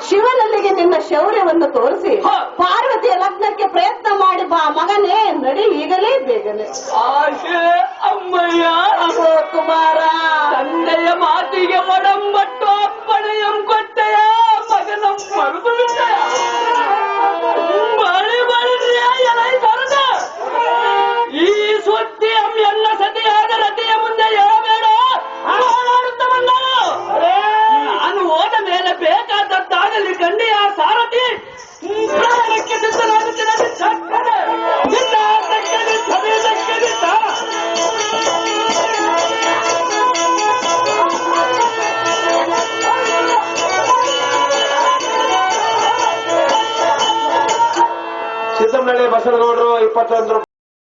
ಶಿವನಲ್ಲಿಗೆ ನಿನ್ನ ಶೌರ್ಯವನ್ನು ತೋರಿಸಿ ಪಾರ್ವತಿಯ ಲಗ್ನಕ್ಕೆ ಪ್ರಯತ್ನ ಮಾಡಿ ಬಾ ಮಗನೇ. ನಡಿ ಈಗಲೇ ಬೇಗನೆ. ಆಶೆ ಅಮ್ಮಯ್ಯ. ಕುಮಾರ, ತಂದೆಯ ಮಾತಿಗೆ ಒಡಂಬಟ್ಟು ಅಪ್ಪಣೆಯಂ ಕೊಟ್ಟೆಯ ಮಗನ ಮರುದು ಬಿಟ್ಟೆಯ. ಈ ಸುದ್ದಿ ಎಲ್ಲ ಸತಿಯಾದ ರತಿಯ ಮುಂದೆ ಹೇಳಬೇಡ. ಓಡಾಡುತ್ತ ಬಂದನು. ನಾನು ಹೋದ ಮೇಲೆ ಬೇಕಾದದ್ದಾಗಲಿ ಗಂಡಿಯ ಸಾರಥಿ ಪ್ರಾಣಕ್ಕೆ ಸಿದ್ಧನಾಗುತ್ತಿನ ಸಿದ್ದಮನಹಳ್ಳಿ ಬಸವನಗೌಡರು 21